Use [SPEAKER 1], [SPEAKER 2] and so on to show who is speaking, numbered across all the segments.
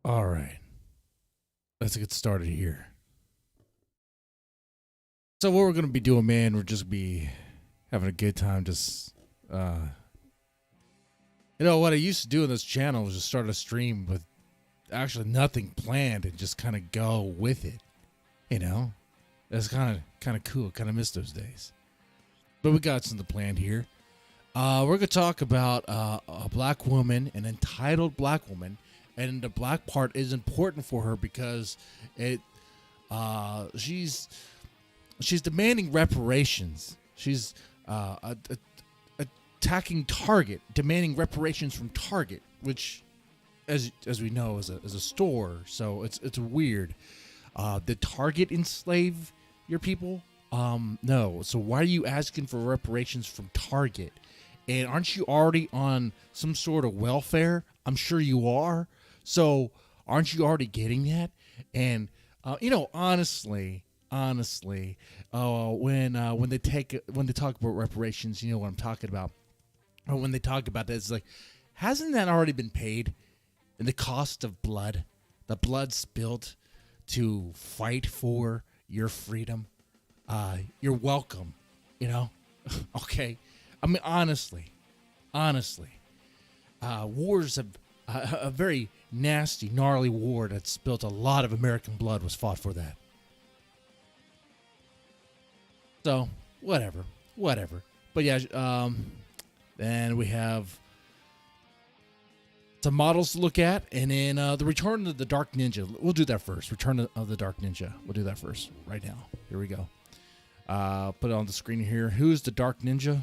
[SPEAKER 1] All right, let's get started here. So what we're gonna be doing, man, we're just be having a good time. Just, what I used to do on this channel was just start a stream with actually nothing planned and just kind of go with it. That's kind of cool. Kind of miss those days. But we got something planned here. We're gonna talk about a black woman, an entitled black woman, and the black part is important for her because she's demanding reparations. She's attacking Target, demanding reparations from Target, which, as we know, is a store. So it's weird. Did Target enslave your people? No. So why are you asking for reparations from Target? And aren't you already on some sort of welfare? I'm sure you are. So aren't you already getting that? And honestly, when they talk about reparations, you know what I'm talking about. Or when they talk about that, it's like, hasn't that already been paid? And the cost of blood, the blood spilled to fight for your freedom. You're welcome. Okay. I mean, honestly, wars have a very nasty, gnarly war that spilt a lot of American blood was fought for that. So, whatever. But yeah, then we have some models to look at, and then the Return of the Dark Ninja. We'll do that first. Return of the Dark Ninja. We'll do that first, right now. Here we go. Put it on the screen here. Who's the Dark Ninja?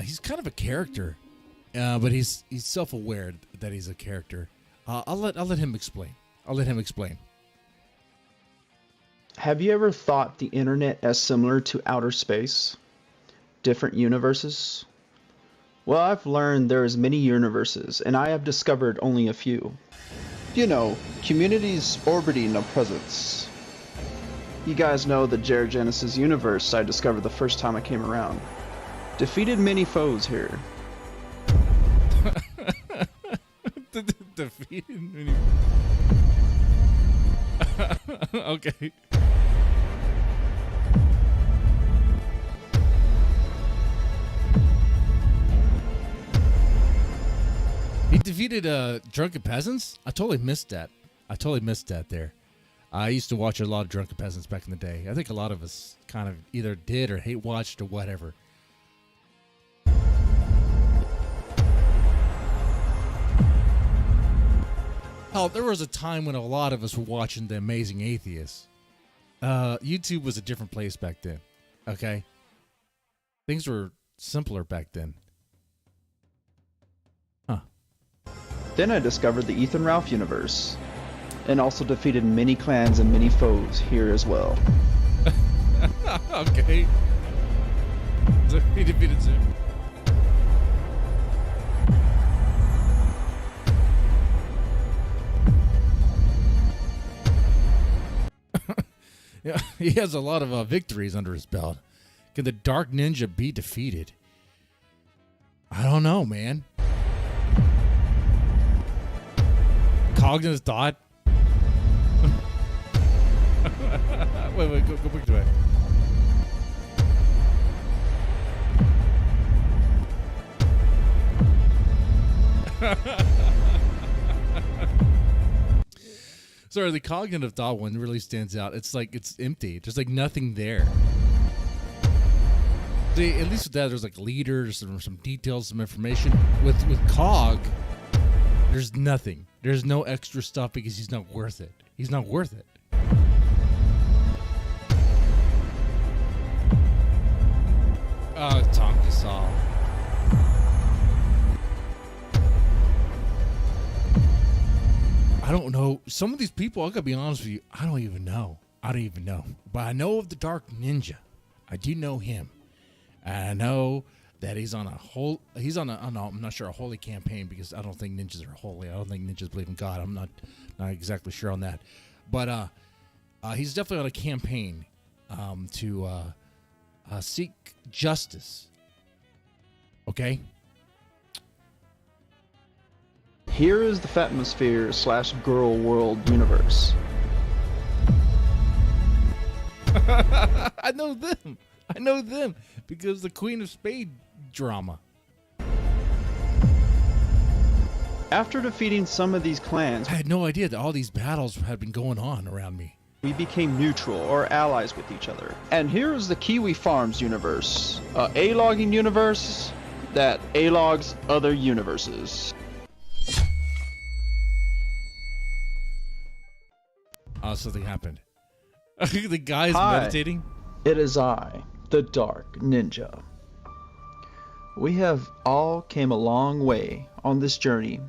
[SPEAKER 1] He's kind of a character, but he's self-aware that he's a character. I'll let him explain.
[SPEAKER 2] Have you ever thought the internet as similar to outer space? Different universes? Well, I've learned there is many universes, and I have discovered only a few. Communities orbiting a presence. You guys know the Jared Genesis universe I discovered the first time I came around. Defeated many foes here.
[SPEAKER 1] Defeated many. Okay. He defeated drunken peasants? I totally missed that. There. I used to watch a lot of drunken peasants back in the day. I think a lot of us kind of either did or hate watched or whatever. Hell, there was a time when a lot of us were watching The Amazing Atheist. YouTube was a different place back then. Okay? Things were simpler back then. Huh.
[SPEAKER 2] Then I discovered the Ethan Ralph universe, and also defeated many clans and many foes here as well.
[SPEAKER 1] Okay. So he defeated Zoom. Yeah, he has a lot of victories under his belt. Can the Dark Ninja be defeated? I don't know, man. Cognitive thought. wait, go back to it. Sorry, the cognitive thought one really stands out. It's like it's empty. There's like nothing there. See, at least with that, there's like leaders, some details, some information. With Cog, there's nothing. There's no extra stuff because he's not worth it. Oh, Tonka Saw. I don't know. Some of these people, I gotta be honest with you, I don't even know. But I know of the Dark Ninja. I do know him. And I know that he's on I'm not sure, a holy campaign, because I don't think ninjas are holy. I don't think ninjas believe in God. I'm not exactly sure on that. But he's definitely on a campaign to seek justice. Okay?
[SPEAKER 2] Here is the Fatmosphere slash Girl World universe.
[SPEAKER 1] I know them. I know them because the Queen of Spade drama.
[SPEAKER 2] After defeating some of these clans,
[SPEAKER 1] I had no idea that all these battles had been going on around me.
[SPEAKER 2] we became neutral or allies with each other. And here is the Kiwi Farms universe, a A-logging universe that A-logs other universes.
[SPEAKER 1] Oh, something happened. The guy is
[SPEAKER 2] Hi.
[SPEAKER 1] meditating.
[SPEAKER 2] It is I, the Dark Ninja. We have all came a long way on this journey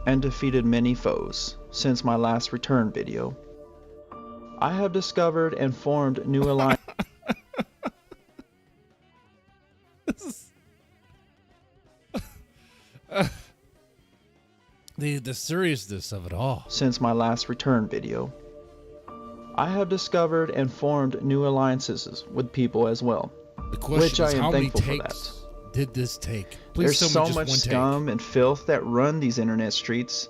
[SPEAKER 2] and defeated many foes since my last return video. I have discovered and formed new alliances
[SPEAKER 1] The seriousness of it all.
[SPEAKER 2] since my last return video. I have discovered and formed new alliances with people as well.
[SPEAKER 1] The question
[SPEAKER 2] Which I
[SPEAKER 1] is,
[SPEAKER 2] am
[SPEAKER 1] how many
[SPEAKER 2] thankful for
[SPEAKER 1] takes did this take? Please
[SPEAKER 2] There's
[SPEAKER 1] tell me
[SPEAKER 2] so
[SPEAKER 1] just
[SPEAKER 2] much
[SPEAKER 1] one
[SPEAKER 2] scum and filth that run these internet streets,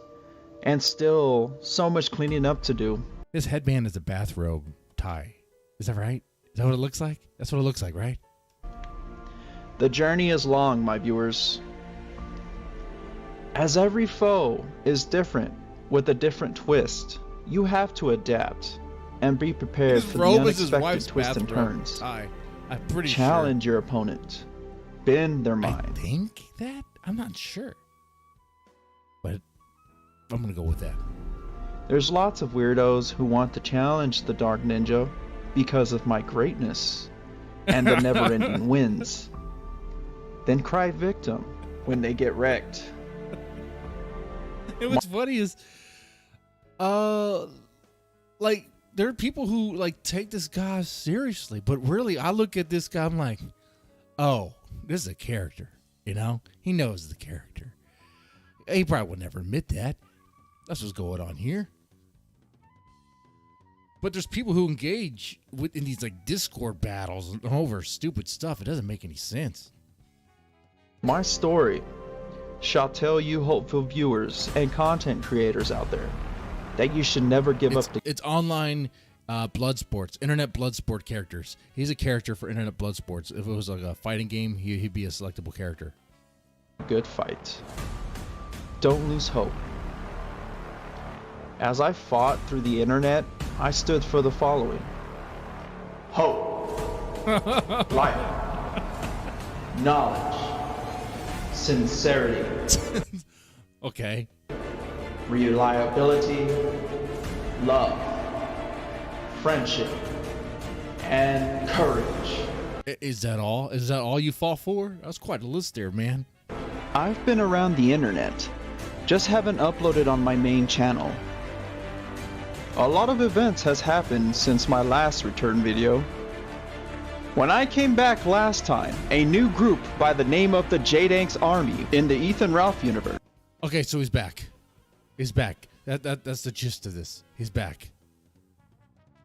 [SPEAKER 2] and still so much cleaning up to do.
[SPEAKER 1] take. This headband is a bathrobe tie. Is that right? Is that what it looks like? That's what it looks like, right?
[SPEAKER 2] The journey is long, my viewers. As every foe is different with a different twist, you have to adapt and be prepared
[SPEAKER 1] His
[SPEAKER 2] for the
[SPEAKER 1] robe is his
[SPEAKER 2] unexpected
[SPEAKER 1] wife's
[SPEAKER 2] twists and
[SPEAKER 1] bathrobe
[SPEAKER 2] turns.
[SPEAKER 1] tie. I'm pretty
[SPEAKER 2] Challenge your opponent. Bend their
[SPEAKER 1] sure. I
[SPEAKER 2] mind.
[SPEAKER 1] think that? I'm not sure. But I'm going to go with that.
[SPEAKER 2] There's lots of weirdos who want to challenge the Dark Ninja because of my greatness and the never-ending wins. Then cry victim when they get wrecked.
[SPEAKER 1] And what's funny is, like, there are people who, like, take this guy seriously. But really, I look at this guy, I'm like, oh, this is a character, you know? He knows the character. He probably would never admit that. That's what's going on here. But there's people who engage in these, like, Discord battles over stupid stuff. It doesn't make any sense.
[SPEAKER 2] My story shall tell you hopeful viewers and content creators out there that you should never give up the
[SPEAKER 1] It's online blood sports, internet blood sport characters. He's a character for internet blood sports. If it was like a fighting game, he'd be a selectable character.
[SPEAKER 2] good fight. Don't lose hope. As I fought through the internet, I stood for the following: hope, light, knowledge, sincerity,
[SPEAKER 1] Okay.
[SPEAKER 2] reliability, love, friendship, and courage.
[SPEAKER 1] Is that all? Is that all you fought for? That's quite a list there, man.
[SPEAKER 2] I've been around the internet, just haven't uploaded on my main channel. A lot of events has happened since my last return video. When I came back last time, a new group by the name of the Jadanks Army in the Ethan Ralph universe.
[SPEAKER 1] Okay, so he's back. He's back. That's the gist of this. He's back.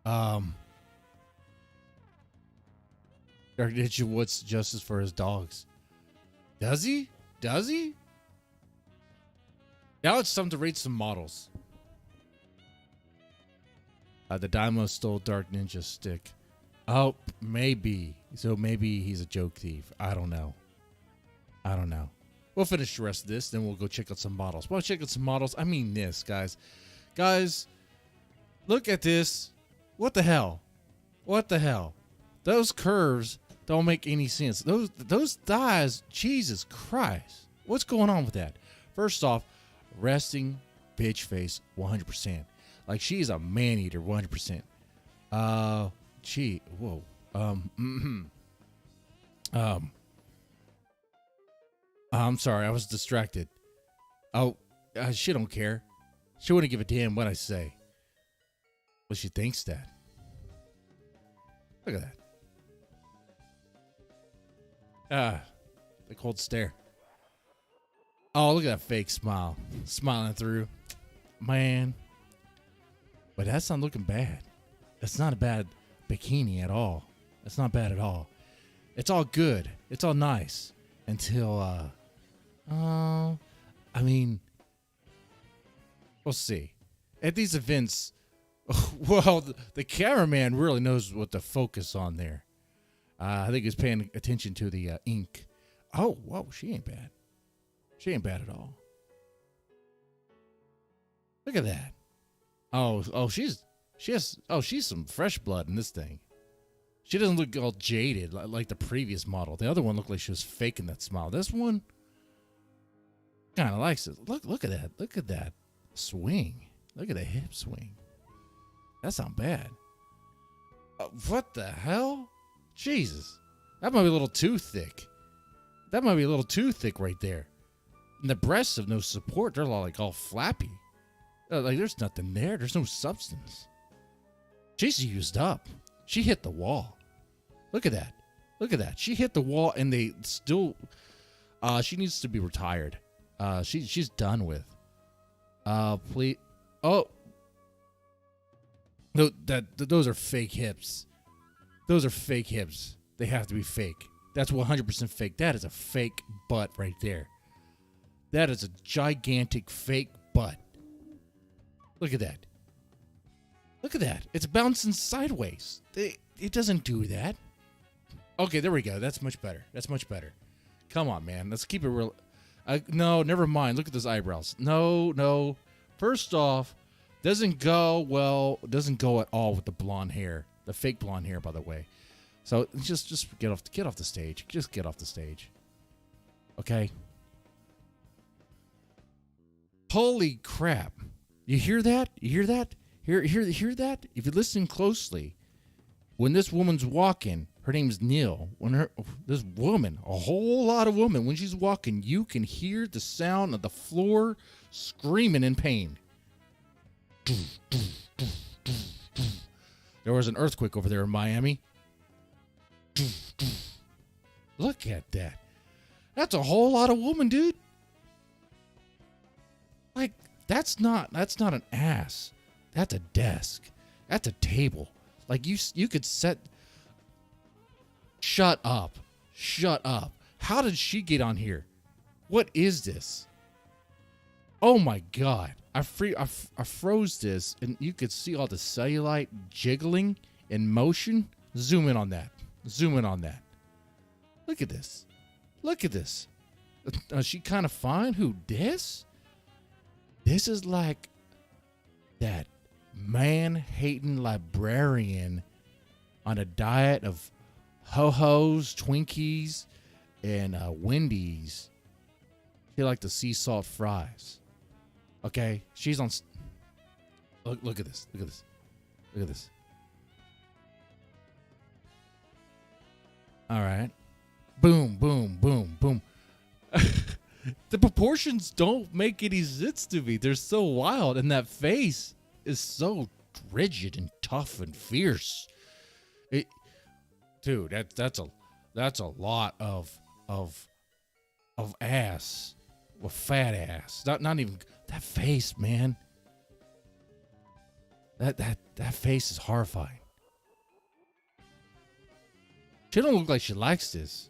[SPEAKER 1] Dark Ninja wants justice for his dogs. Does he? Does he? Now it's time to rate some models. The Daimyo stole Dark Ninja's stick. Oh, maybe. So maybe he's a joke thief. I don't know. I don't know. We'll finish the rest of this, then we'll go check out some models. Well, check out some models. I mean this, guys. Guys, look at this. What the hell? What the hell? Those curves don't make any sense. Those thighs, Jesus Christ. What's going on with that? First off, resting bitch face 100%. Like, she is a man-eater 100%. Whoa. I'm sorry, I was distracted. Oh, she don't care. She wouldn't give a damn what I say. Well, she thinks that. Look at that. The cold stare. Oh, look at that fake smile. Smiling through. Man. But that's not looking bad. That's not a bad bikini at all. That's not bad at all. It's all good. It's all nice. Until, I mean, We'll see. At these events, well, the cameraman really knows what to focus on there. I think he's paying attention to the ink. Oh, whoa, she ain't bad. She ain't bad at all. Look at that. She's some fresh blood in this thing. She doesn't look all jaded like the previous model. The other one looked like she was faking that smile. This one kind of likes it. Look at that. Look at that swing. Look at the hip swing. That's not bad. What the hell? Jesus. That might be a little too thick. That might be a little too thick right there. And the breasts have no support. They're all flappy. Like there's nothing there. There's no substance. She's used up. She hit the wall. Look at that. Look at that. She hit the wall and they still she needs to be retired. She's done with. Please. Oh. No, those are fake hips. Those are fake hips. They have to be fake. That's 100% fake. That is a fake butt right there. That is a gigantic fake butt. Look at that. Look at that. It's bouncing sideways. It doesn't do that. Okay, there we go. That's much better. That's much better. Come on, man. Let's keep it real. No, never mind. Look at those eyebrows. No. First off, doesn't go at all with the blonde hair. The fake blonde hair, by the way. So just get off the stage. Just get off the stage. Okay? Holy crap. You hear that? You hear that? Hear that? If you listen closely, when this woman's walking, her name's Neil. This woman, a whole lot of women, when she's walking, you can hear the sound of the floor screaming in pain. There was an earthquake over there in Miami. Look at that. That's a whole lot of woman, dude. Like, that's not an ass. That's a desk. That's a table. Like you could set. Shut up. Shut up. How did she get on here? What is this? Oh my God. I froze this and you could see all the cellulite jiggling in motion. Zoom in on that. Zoom in on that. Look at this. Look at this. Is she kind of fine? Who, this? This is like that man-hating librarian on a diet of Ho-Hos, Twinkies, and Wendy's. She like the sea salt fries. Okay? She's on... Look at this. Look at this. Look at this. All right. Boom, boom, boom, boom. The proportions don't make any sense to me. They're so wild, and that face is so rigid and tough and fierce. Dude, that's a lot of ass, a fat ass. Not even that face, man. That face is horrifying. She don't look like she likes this.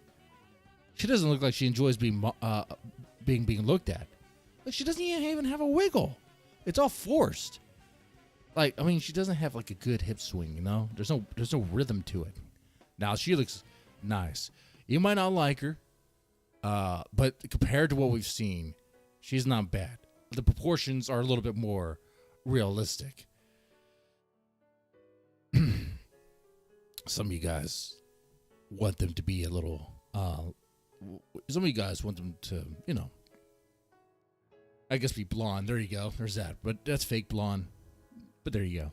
[SPEAKER 1] She doesn't look like she enjoys being looked at. Like she doesn't even have a wiggle. It's all forced. Like, I mean, she doesn't have like a good hip swing, you know? There's no rhythm to it. Now she looks nice. You might not like her, but compared to what we've seen, she's not bad. The proportions are a little bit more realistic. Some of you guys want them to be a little some of you guys want them to, you know, I guess be blonde. There you go. There's that. But that's fake blonde. But there you go.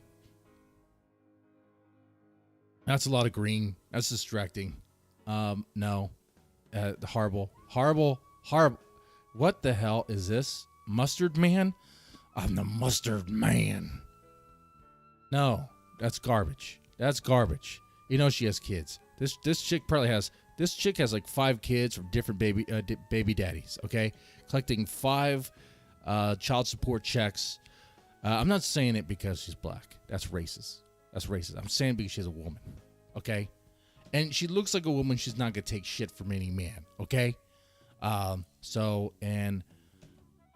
[SPEAKER 1] That's a lot of green. That's distracting. No. Horrible. What the hell is this? Mustard man? I'm the mustard man. No, that's garbage. That's garbage. You know she has kids. This chick has like 5 kids from different baby daddies, okay? Collecting 5 child support checks. I'm not saying it because she's black. That's racist. I'm saying it because she's a woman, okay? And she looks like a woman. She's not going to take shit from any man, okay? And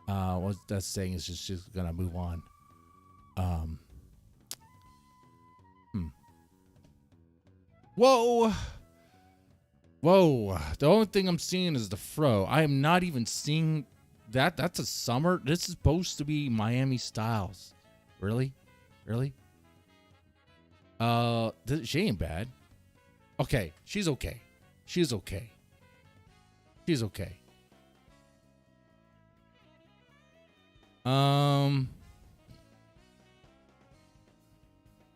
[SPEAKER 1] What that's saying is just she's gonna move on. Um. Whoa. Whoa. The only thing I'm seeing is the fro. I am not even seeing that. That's a summer. This is supposed to be Miami Styles. Really? Really? She ain't bad. Okay. She's okay. She's okay. She's okay.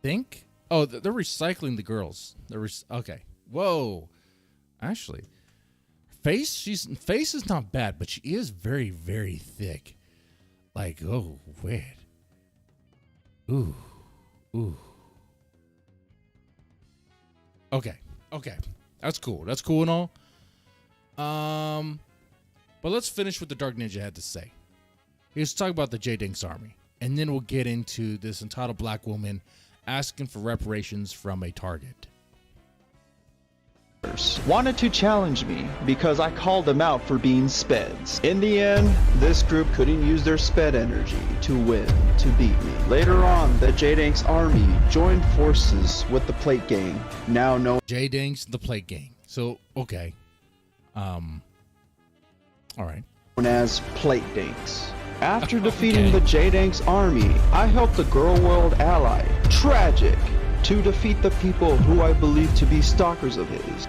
[SPEAKER 1] Think? Oh, they're recycling the girls. Okay. Whoa. Actually, face is not bad, but she is very, very thick. Like, oh, weird. Ooh. Ooh. Okay. Okay. That's cool. That's cool and all. But let's finish what the Dark Ninja had to say. He was talking about the J-Dinks army, and then we'll get into this entitled black woman asking for reparations from a target.
[SPEAKER 2] Wanted to challenge me because I called them out for being speds. In the end, this group couldn't use their sped energy to win, to beat me. Later on, the J-Dinks army joined forces with the Plate Gang, now known
[SPEAKER 1] J-Dinks, the Plate Gang. So, okay. All right.
[SPEAKER 2] as Plate Dinks. After defeating the J-Dinks army, I helped the Girl World ally, Tragic, to defeat the people who I believe to be stalkers of his.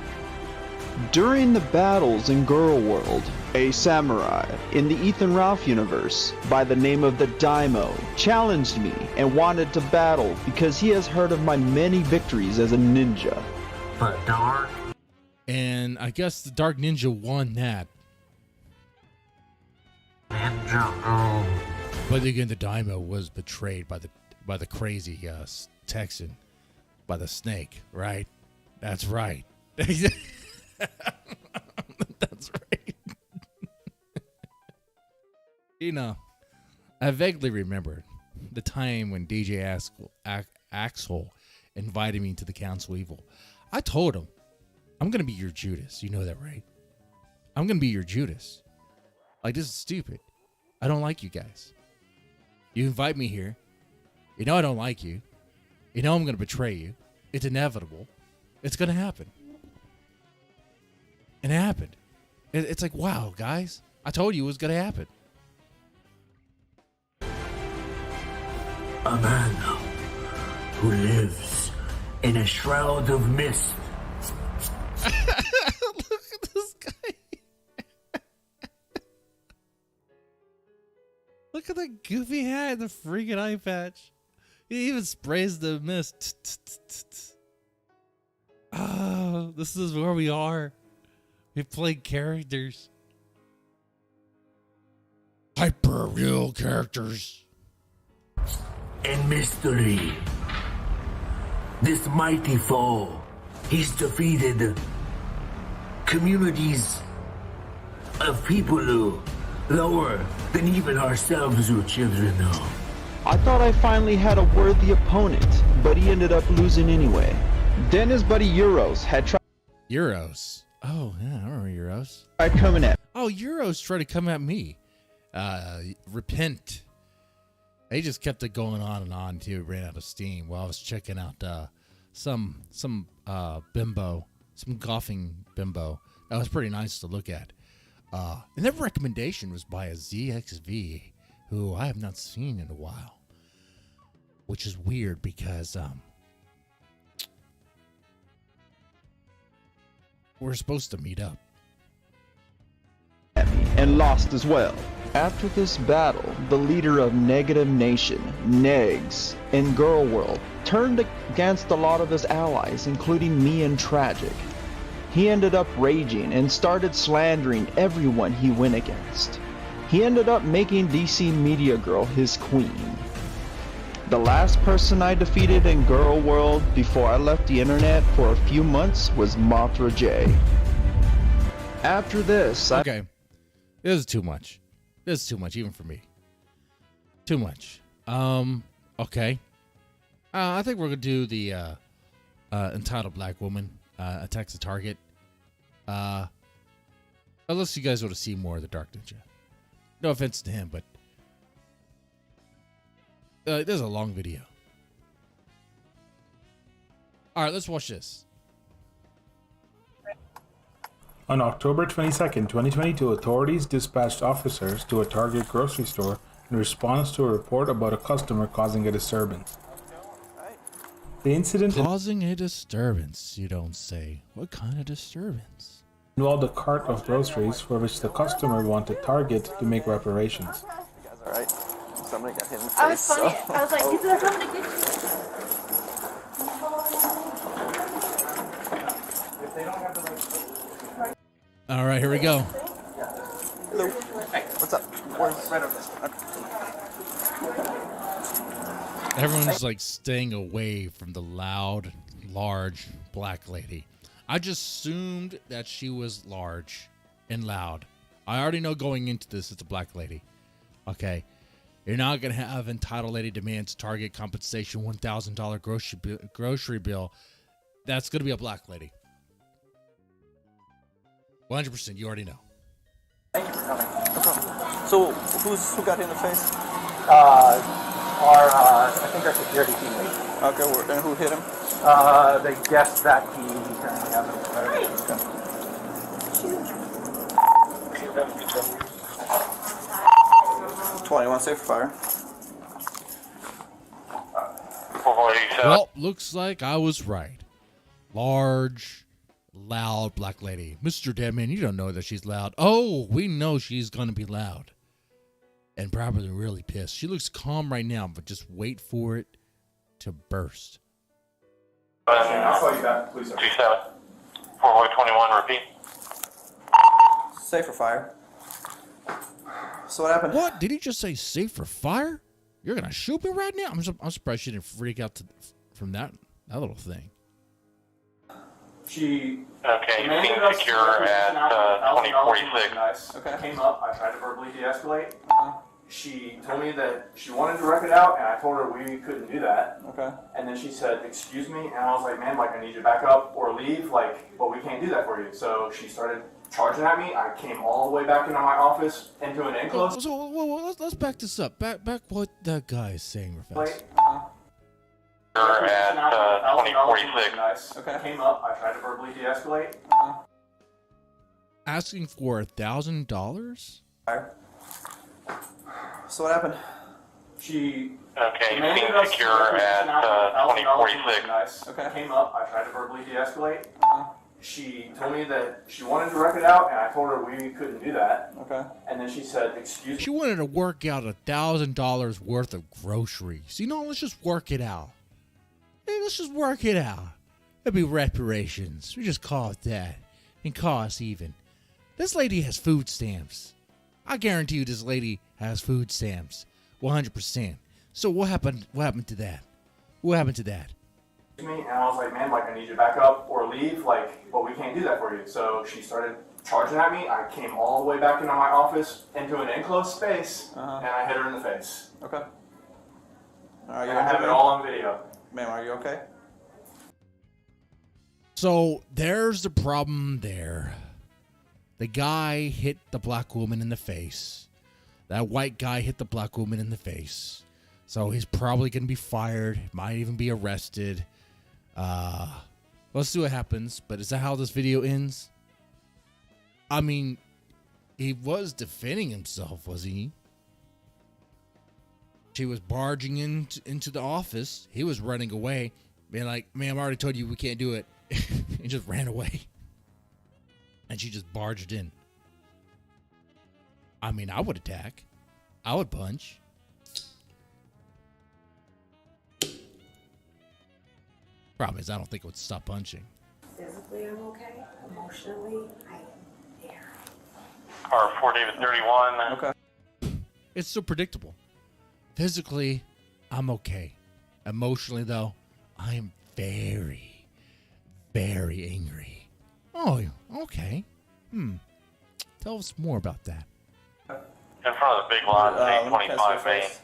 [SPEAKER 2] During the battles in Girl World, a samurai in the Ethan Ralph universe by the name of the Daimo challenged me and wanted to battle because he has heard of my many victories as a ninja.
[SPEAKER 3] But dark.
[SPEAKER 1] And I guess the Dark Ninja won that.
[SPEAKER 3] Ninja, oh.
[SPEAKER 1] But again, the Daimo was betrayed by the crazy Texan, by the snake, right? That's right. That's right. You know, I vaguely remember the time when DJ Axel invited me to the Council Evil. I told him, I'm going to be your Judas. You know that, right? I'm going to be your Judas. Like, this is stupid. I don't like you guys. You invite me here. You know I don't like you. You know I'm going to betray you. It's inevitable. It's going to happen. And it happened. It's like, wow, guys. I told you it was going to happen.
[SPEAKER 3] A man who lives in a shroud of mist.
[SPEAKER 1] Look at this guy. Look at that goofy hat and the freaking eye patch. He even sprays the mist. Oh, this is where we are. We play characters. Hyper real characters.
[SPEAKER 3] And mystery. This mighty foe, he's defeated communities of people who lower than even ourselves who children know.
[SPEAKER 2] I thought I finally had a worthy opponent, but he ended up losing anyway. Then his buddy Euros had
[SPEAKER 1] Euros. Oh, yeah, I remember Euros.
[SPEAKER 2] tried coming at
[SPEAKER 1] Oh, Euros tried to come at me. Repent. They just kept it going on and on until it ran out of steam while I was checking out some bimbo, some golfing bimbo. That was pretty nice to look at. And that recommendation was by a ZXV, who I have not seen in a while, which is weird because we're supposed to meet up.
[SPEAKER 2] me and lost as well. After this battle, the leader of Negative Nation, Negs, in Girl World, turned against a lot of his allies, including me and Tragic. He ended up raging and started slandering everyone he went against. He ended up making DC Media Girl his queen. The last person I defeated in Girl World before I left the internet for a few months was Mothra J. After this,
[SPEAKER 1] Okay. This is too much. This is too much, even for me. Too much. Okay. I think we're gonna do the entitled black woman attacks the target. Unless you guys want to see more of the Dark Ninja. No offense to him, but there's a long video. All right, let's watch this.
[SPEAKER 4] On October 22nd, 2022, authorities dispatched officers to a Target grocery store in response to a report about a customer causing a disturbance. The incident
[SPEAKER 1] Causing a disturbance, you don't say. What kind of disturbance?
[SPEAKER 4] involved a cart of groceries for which the customer wanted Target to make reparations.
[SPEAKER 5] You guys alright? Somebody got hit in the face.
[SPEAKER 6] I was funny. I was like, is there something to get you?
[SPEAKER 1] All right, here we go.
[SPEAKER 5] Hello. Hey, what's up? Where's right over there?
[SPEAKER 1] Everyone's like staying away from the loud, large black lady. I just assumed that she was large and loud. I already know going into this it's a black lady. Okay. You're not going to have entitled lady demands Target compensation $1,000 grocery bill. That's going to be a black lady. 100%. You already know.
[SPEAKER 5] Thank you for coming. No problem. So, who got hit in the face?
[SPEAKER 7] I think our security team lead.
[SPEAKER 5] Okay, and who hit him?
[SPEAKER 7] They guessed that he currently has a
[SPEAKER 5] 21 safe fire.
[SPEAKER 1] Well, looks like I was right. Large, loud black lady. Mr. Deadman, you don't know that she's loud. Oh, we know she's going to be loud. And probably really pissed. She looks calm right now, but just wait for it to burst.
[SPEAKER 7] I'll call you back, please.
[SPEAKER 8] 27. 421, repeat.
[SPEAKER 5] Safe for fire. So what happened?
[SPEAKER 1] What? Did he just say safe for fire? You're going to shoot me right now? I'm surprised she didn't freak out from that little thing.
[SPEAKER 7] She
[SPEAKER 8] Okay, you
[SPEAKER 7] demanded
[SPEAKER 8] seem
[SPEAKER 7] us
[SPEAKER 8] secure
[SPEAKER 7] to
[SPEAKER 8] at
[SPEAKER 7] $1,000
[SPEAKER 8] 2046.
[SPEAKER 5] Okay.
[SPEAKER 7] Came up, I tried to verbally de-escalate. She told me that she wanted to wreck it out, and I told her we couldn't do that.
[SPEAKER 5] Okay.
[SPEAKER 7] And then she said, excuse me, and I was like, man, like, I need you to back up or leave, like, but we can't do that for you. So she started charging at me. I came all the way back into my office, into an enclosed
[SPEAKER 1] So let's back this up. Back what that guy is saying real fast.
[SPEAKER 7] plate.
[SPEAKER 8] You're at 2046.
[SPEAKER 7] Nice.
[SPEAKER 5] Okay.
[SPEAKER 7] Came up, I tried to verbally de-escalate.
[SPEAKER 1] Asking for $1,000?
[SPEAKER 5] Fire. So what happened?
[SPEAKER 7] She
[SPEAKER 8] Okay, you
[SPEAKER 7] demanded
[SPEAKER 8] seem
[SPEAKER 7] us
[SPEAKER 8] secure at
[SPEAKER 7] $1,000
[SPEAKER 8] 2046.
[SPEAKER 7] Nice.
[SPEAKER 5] Okay.
[SPEAKER 7] Came up, I tried to verbally de-escalate. She told me that she wanted to wreck it out, and I told her we couldn't do that.
[SPEAKER 5] Okay.
[SPEAKER 7] And then she said, excuse
[SPEAKER 1] She
[SPEAKER 7] me.
[SPEAKER 1] wanted to work out $1,000 worth of groceries. You know, let's just work it out. Hey, let's just work it out. It'll be reparations. We just call it that. And call us even. This lady has food stamps. I guarantee you this lady has food stamps. 100%. So what happened to that? What happened to that?
[SPEAKER 7] Me, and I was like, man, like, I need you to back up or leave, like, but we can't do that for you. So she started charging at me. I came all the way back into my office, into an enclosed space, and I hit her in the face.
[SPEAKER 5] Okay. Are you
[SPEAKER 7] And I have it
[SPEAKER 5] okay?
[SPEAKER 7] all on video.
[SPEAKER 5] Ma'am, are you okay?
[SPEAKER 1] So there's the problem there. The guy hit the black woman in the face. That white guy hit the black woman in the face. So he's probably going to be fired. Might even be arrested. Let's see what happens. But is that how this video ends? I mean, he was defending himself, was he? She was barging into the office. He was running away. Being like, ma'am, I already told you we can't do it. He just ran away. And she just barged in. I mean, I would attack. I would punch. Problem is, I don't think it would stop punching.
[SPEAKER 9] Physically, I'm okay. Emotionally, I am there.
[SPEAKER 8] Car 4 David 31.
[SPEAKER 5] Okay.
[SPEAKER 1] It's so predictable. Physically, I'm okay. Emotionally, though, I am very, very angry. Oh, okay. Tell us more about that.
[SPEAKER 8] In front of the big lot,
[SPEAKER 5] let me test your
[SPEAKER 8] 825 main.
[SPEAKER 5] face.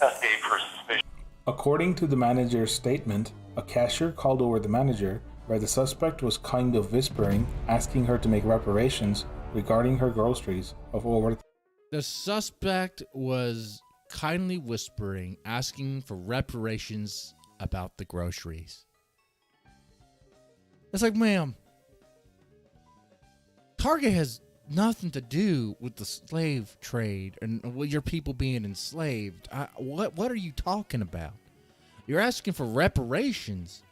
[SPEAKER 8] Escape for suspicion.
[SPEAKER 4] According to the manager's statement, a cashier called over the manager where the suspect was kind of whispering, asking her to make reparations regarding her groceries of over
[SPEAKER 1] The suspect was kindly whispering, asking for reparations about the groceries. It's like, ma'am, Target has nothing to do with the slave trade and with your people being enslaved. What are you talking about? You're asking for reparations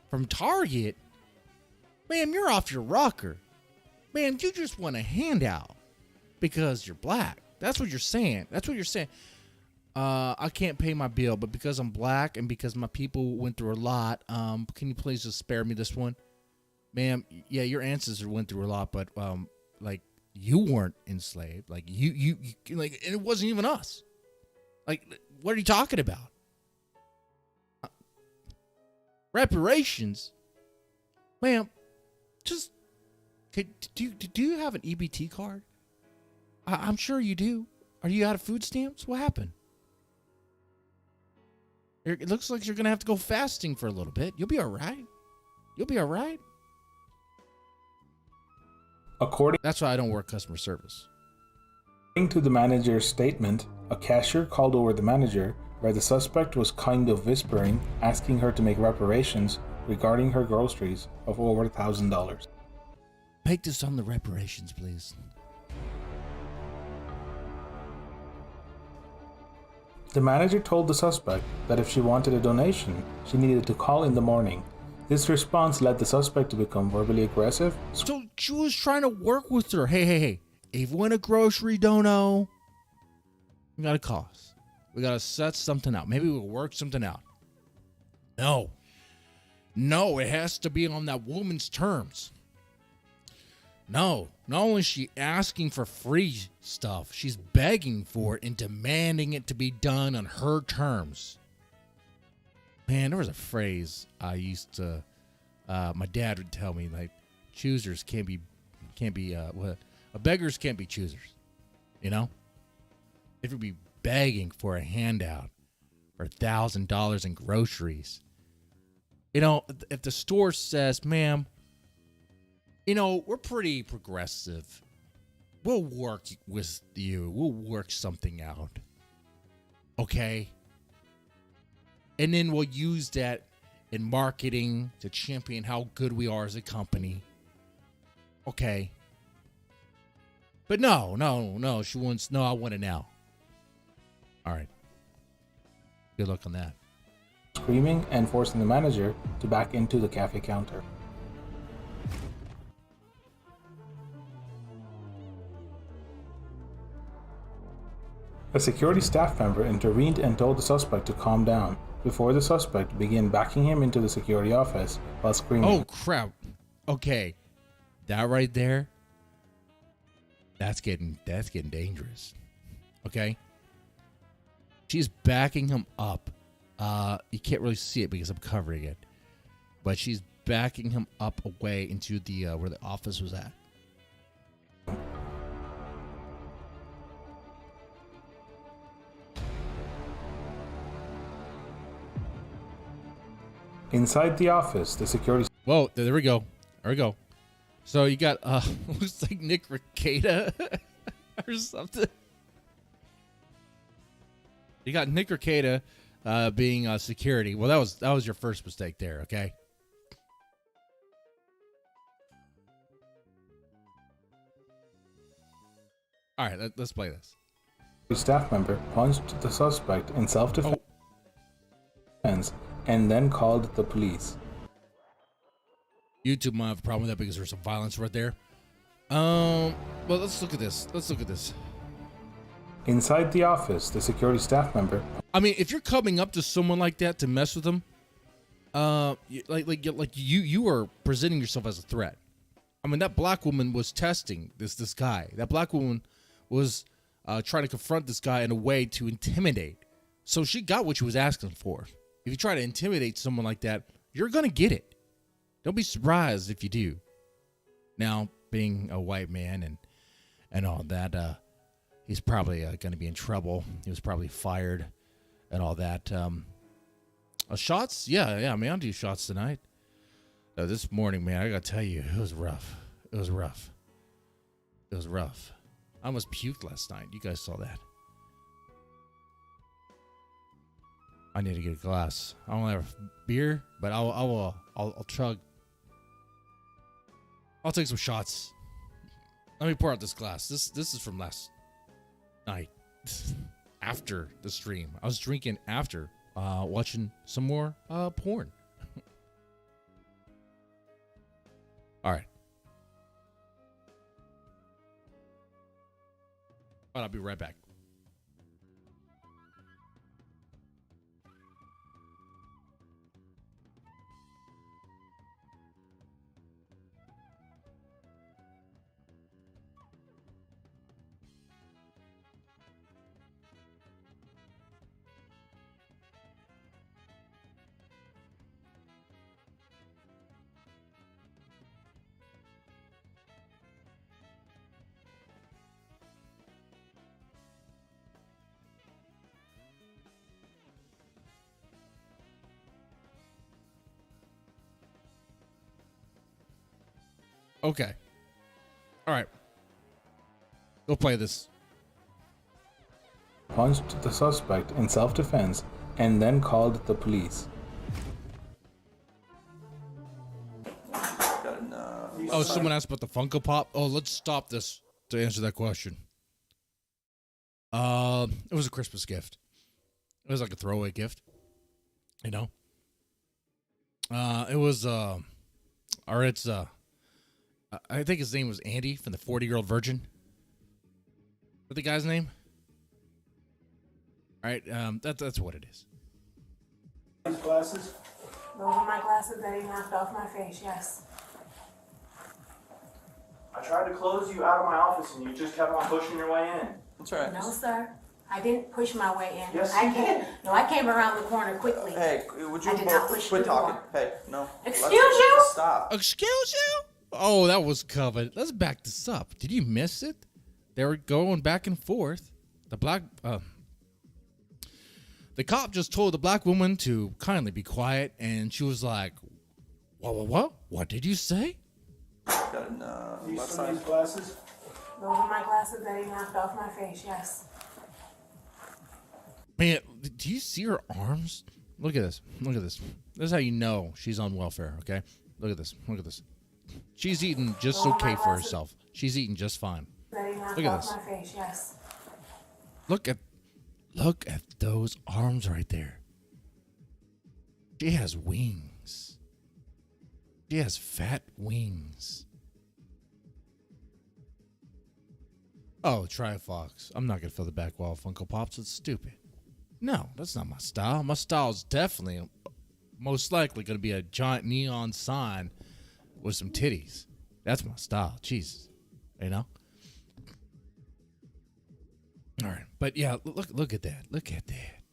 [SPEAKER 1] from Target? Ma'am, you're off your rocker. Ma'am, you just want a handout because you're black. That's what you're saying. That's what you're saying. I can't pay my bill, but because I'm black and because my people went through a lot, can you please just spare me this one? Ma'am, yeah, your ancestors went through a lot, but like you weren't enslaved. Like you like, and it wasn't even us. Like, what are you talking about? Reparations, ma'am. Just do you have an EBT card? I'm sure you do. Are you out of food stamps? What happened? It looks like you're gonna have to go fasting for a little bit. You'll be all right. You'll be all right. That's why I don't work customer service.
[SPEAKER 4] According to the manager's statement, a cashier called over the manager where the suspect was kind of whispering, asking her to make reparations regarding her groceries of over $1,000.
[SPEAKER 1] Make this on the reparations, please.
[SPEAKER 4] The manager told the suspect that if she wanted a donation, she needed to call in the morning. This response led the suspect to become verbally aggressive.
[SPEAKER 1] So she was trying to work with her. Hey. If you want a grocery dono, we gotta call us. We gotta set something out. Maybe we'll work something out. No, it has to be on that woman's terms. No, not only is she asking for free stuff, she's begging for it and demanding it to be done on her terms. Man, there was a phrase I used to, my dad would tell me, like, choosers beggars can't be choosers, you know? If you'd be begging for a handout for $1,000 in groceries, you know, if the store says, ma'am, you know, we're pretty progressive. We'll work with you. We'll work something out. Okay? And then we'll use that in marketing to champion how good we are as a company. Okay. But no. She wants, no, I want it now. All right. Good luck on that.
[SPEAKER 4] Screaming and forcing the manager to back into the cafe counter. A security staff member intervened and told the suspect to calm down before the suspect began backing him into the security office while screaming.
[SPEAKER 1] Oh, crap. Okay. That right there, that's getting dangerous. Okay? She's backing him up. You can't really see it because I'm covering it. But she's backing him up away into the where the office was at.
[SPEAKER 4] Inside the office, the security...
[SPEAKER 1] Whoa, there we go. There we go. So you got, looks like Nick Ricada or something. You got Nick Ricada being security. Well, that was your first mistake there, okay? All right, let's play this.
[SPEAKER 4] The staff member punched the suspect in self-defense and then called the police.
[SPEAKER 1] YouTube might have a problem with that because there's some violence right there. Well, let's look at this.
[SPEAKER 4] Inside the office, the security staff member...
[SPEAKER 1] I mean, if you're coming up to someone like that to mess with them, you are presenting yourself as a threat. I mean, that black woman was testing this guy. That black woman was trying to confront this guy in a way to intimidate. So she got what she was asking for. If you try to intimidate someone like that, you're going to get it. Don't be surprised if you do. Now, being a white man and all that, he's probably going to be in trouble. He was probably fired and all that. Shots? Yeah, man, I'll do shots tonight. This morning, man, I got to tell you, it was rough. I almost puked last night. You guys saw that. I need to get a glass. I don't have beer, but I'll chug. I'll take some shots. Let me pour out this glass. This is from last night. After the stream. I was drinking after watching some more porn. All right. But I'll be right back. Okay. All right. Go play this.
[SPEAKER 4] Punched the suspect in self-defense and then called the police.
[SPEAKER 1] Oh, someone asked about the Funko Pop. Oh, let's stop this to answer that question. It was a Christmas gift. It was like a throwaway gift. You know? It was, or it's, I think his name was Andy from the 40-Year-Old Virgin. What's the guy's name? All right, that's what it is.
[SPEAKER 7] These glasses?
[SPEAKER 9] Those are my glasses that he knocked off my face, yes.
[SPEAKER 7] I tried to close you out of my office and you just kept on pushing your way in.
[SPEAKER 5] That's right.
[SPEAKER 9] No, sir. I didn't push my way in.
[SPEAKER 7] Yes,
[SPEAKER 9] I
[SPEAKER 7] you
[SPEAKER 9] came.
[SPEAKER 7] did.
[SPEAKER 9] No, I came around the corner quickly.
[SPEAKER 5] Hey, would you
[SPEAKER 9] I did not
[SPEAKER 5] both
[SPEAKER 9] push
[SPEAKER 5] quit
[SPEAKER 9] the
[SPEAKER 5] talking?
[SPEAKER 9] door.
[SPEAKER 5] Hey, no.
[SPEAKER 9] Excuse you?
[SPEAKER 5] Stop.
[SPEAKER 1] Excuse you? Oh, that was covered. Let's back this up. Did you miss it? They were going back and forth. The cop just told the black woman to kindly be quiet, and she was like, What? What did you say?
[SPEAKER 5] Got
[SPEAKER 7] These
[SPEAKER 5] left
[SPEAKER 7] some of
[SPEAKER 5] side.
[SPEAKER 7] these glasses?
[SPEAKER 9] Those are my glasses that he knocked off my face, yes.
[SPEAKER 1] Man, do you see her arms? Look at this. Look at this. This is how you know she's on welfare, okay? Look at this. Look at this. She's eating just okay for herself. She's eating just fine.
[SPEAKER 9] That he knocked
[SPEAKER 1] Look at
[SPEAKER 9] off
[SPEAKER 1] this.
[SPEAKER 9] my face, yes.
[SPEAKER 1] Look at those arms right there. She has wings. She has fat wings. Oh, try a fox. I'm not gonna fill the back wall of Funko Pops. It's stupid. No, that's not my style. My style is definitely, most likely, gonna be a giant neon sign with some titties. That's my style. Jesus, you know. All right, but yeah, look at that. Look at that.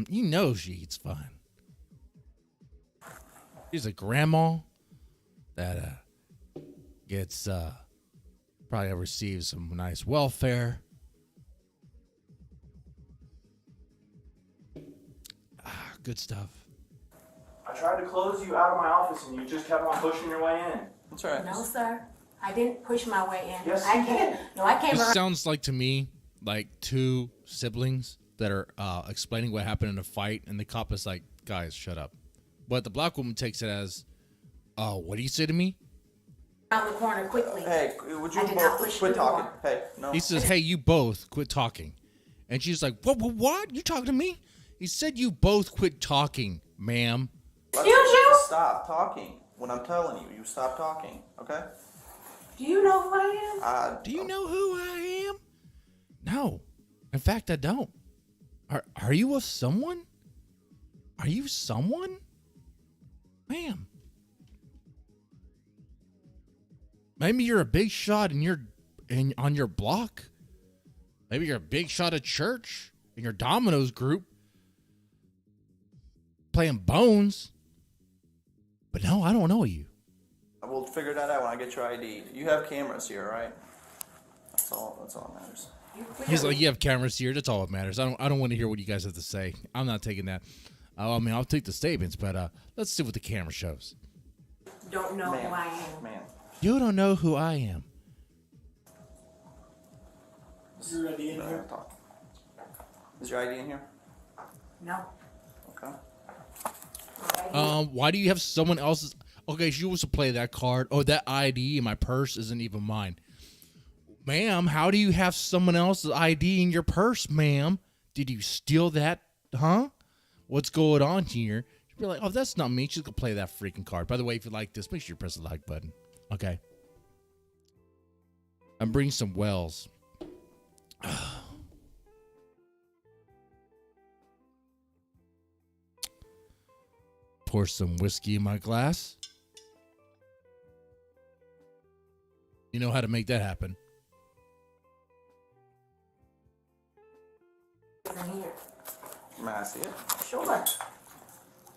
[SPEAKER 1] You know she eats fine. She's a grandma that gets probably receives some nice welfare. Good stuff.
[SPEAKER 7] I tried to close you out of my office and you just kept on pushing your way in.
[SPEAKER 5] That's right.
[SPEAKER 9] No, sir. I didn't push my way in.
[SPEAKER 7] Yes,
[SPEAKER 9] I
[SPEAKER 7] you
[SPEAKER 9] came.
[SPEAKER 7] did.
[SPEAKER 9] No, I came
[SPEAKER 1] This
[SPEAKER 9] around.
[SPEAKER 1] sounds like to me like two siblings that are explaining what happened in a fight, and the cop is like, "Guys, shut up." But the black woman takes it as, "Oh, what do you say to me?"
[SPEAKER 9] Around the corner quickly.
[SPEAKER 5] Hey, would you
[SPEAKER 9] I did not
[SPEAKER 5] both
[SPEAKER 9] push
[SPEAKER 5] quit
[SPEAKER 9] the
[SPEAKER 5] talking?
[SPEAKER 9] door.
[SPEAKER 5] Hey, no.
[SPEAKER 1] He says, "Hey, you both quit talking," and she's like, "What? You talking to me?" He said, "You both quit talking, ma'am."
[SPEAKER 9] Excuse you?
[SPEAKER 5] Stop talking. When I'm telling you, you stop talking, okay?
[SPEAKER 9] Do you know who I am?
[SPEAKER 1] Do you know who I am? No. In fact, I don't. Are you a someone? Are you someone? Ma'am. Maybe you're a big shot on your block. Maybe you're a big shot at church in your Domino's group. Playing Bones. But no, I don't know you.
[SPEAKER 5] We'll figure that out when I get your ID. You have cameras here, right? That's all that matters.
[SPEAKER 1] He's like, you have cameras here. That's all that matters. I don't want to hear what you guys have to say. I'm not taking that. I mean, I'll take the statements, but let's see what the camera shows.
[SPEAKER 9] Don't know who I am.
[SPEAKER 5] Man.
[SPEAKER 1] You don't know who I am.
[SPEAKER 5] Is your ID in here? Is your ID in here?
[SPEAKER 9] No.
[SPEAKER 5] Okay.
[SPEAKER 1] Why do you have someone else's? Okay, she wants to play that card. Oh, that ID in my purse isn't even mine. Ma'am, how do you have someone else's ID in your purse, ma'am? Did you steal that? Huh? What's going on here? She'd be like, oh, that's not me. She's gonna play that freaking card. By the way, if you like this, make sure you press the like button. Okay. I'm bringing some wells. Pour some whiskey in my glass. You know how to make that happen.
[SPEAKER 9] Here.
[SPEAKER 5] May I see it?
[SPEAKER 9] Sure.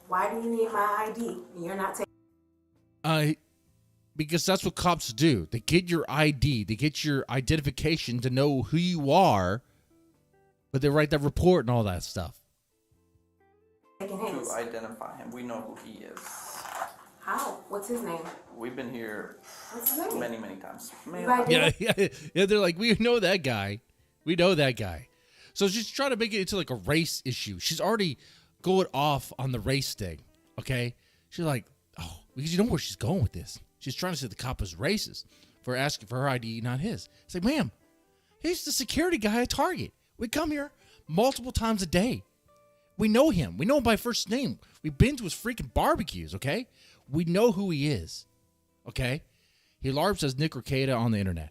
[SPEAKER 9] Why do you need my ID? You're not taking.
[SPEAKER 1] Because that's what cops do. They get your ID. They get your identification to know who you are, but they write that report and all that stuff.
[SPEAKER 5] To identify him. We know who he is.
[SPEAKER 9] How? What's his name?
[SPEAKER 5] We've been here
[SPEAKER 9] What's his name?
[SPEAKER 5] many, many times.
[SPEAKER 1] Yeah. They're like, we know that guy. We know that guy. So she's trying to make it into like a race issue. She's already going off on the race thing. Okay. She's like, oh, because you know where she's going with this. She's trying to say the cop is racist for asking for her ID, not his. It's like, ma'am, he's the security guy at Target. We come here multiple times a day. We know him. We know him by first name. We've been to his freaking barbecues, okay? We know who he is, okay? He LARPs as Nick Ricada on the internet.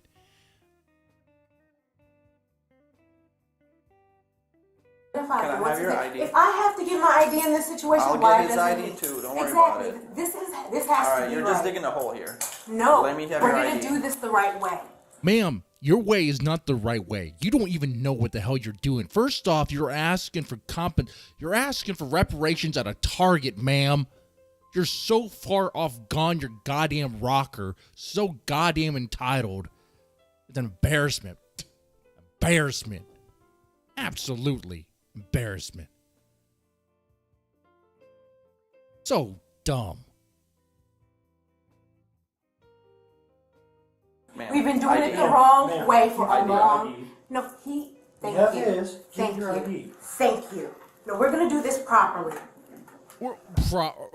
[SPEAKER 5] Can I have your ID?
[SPEAKER 9] If I have to give my ID in this situation,
[SPEAKER 5] I'll
[SPEAKER 9] why
[SPEAKER 5] get his
[SPEAKER 9] doesn't
[SPEAKER 5] ID
[SPEAKER 9] he?
[SPEAKER 5] too. Don't worry about
[SPEAKER 9] Exactly.
[SPEAKER 5] it.
[SPEAKER 9] This has
[SPEAKER 5] All
[SPEAKER 9] to
[SPEAKER 5] right,
[SPEAKER 9] be
[SPEAKER 5] you're
[SPEAKER 9] right.
[SPEAKER 5] just digging a hole here.
[SPEAKER 9] No.
[SPEAKER 5] Let me have
[SPEAKER 9] we're
[SPEAKER 5] your
[SPEAKER 9] gonna
[SPEAKER 5] ID.
[SPEAKER 9] do this the right way.
[SPEAKER 1] Ma'am, your way is not the right way. You don't even know what the hell you're doing. First off, you're asking for reparations at a Target, ma'am. You're so far off gone your goddamn rocker, so goddamn entitled. It's an embarrassment. Embarrassment. Absolutely embarrassment. So dumb.
[SPEAKER 5] Ma'am,
[SPEAKER 9] We've been doing
[SPEAKER 5] ID.
[SPEAKER 9] it the wrong way for a
[SPEAKER 5] ID.
[SPEAKER 9] long. No, he. Thank
[SPEAKER 10] Yeah,
[SPEAKER 9] you.
[SPEAKER 10] it is. Keep
[SPEAKER 9] Thank
[SPEAKER 10] your
[SPEAKER 9] you.
[SPEAKER 10] ID.
[SPEAKER 9] Thank you. No, we're gonna do this properly.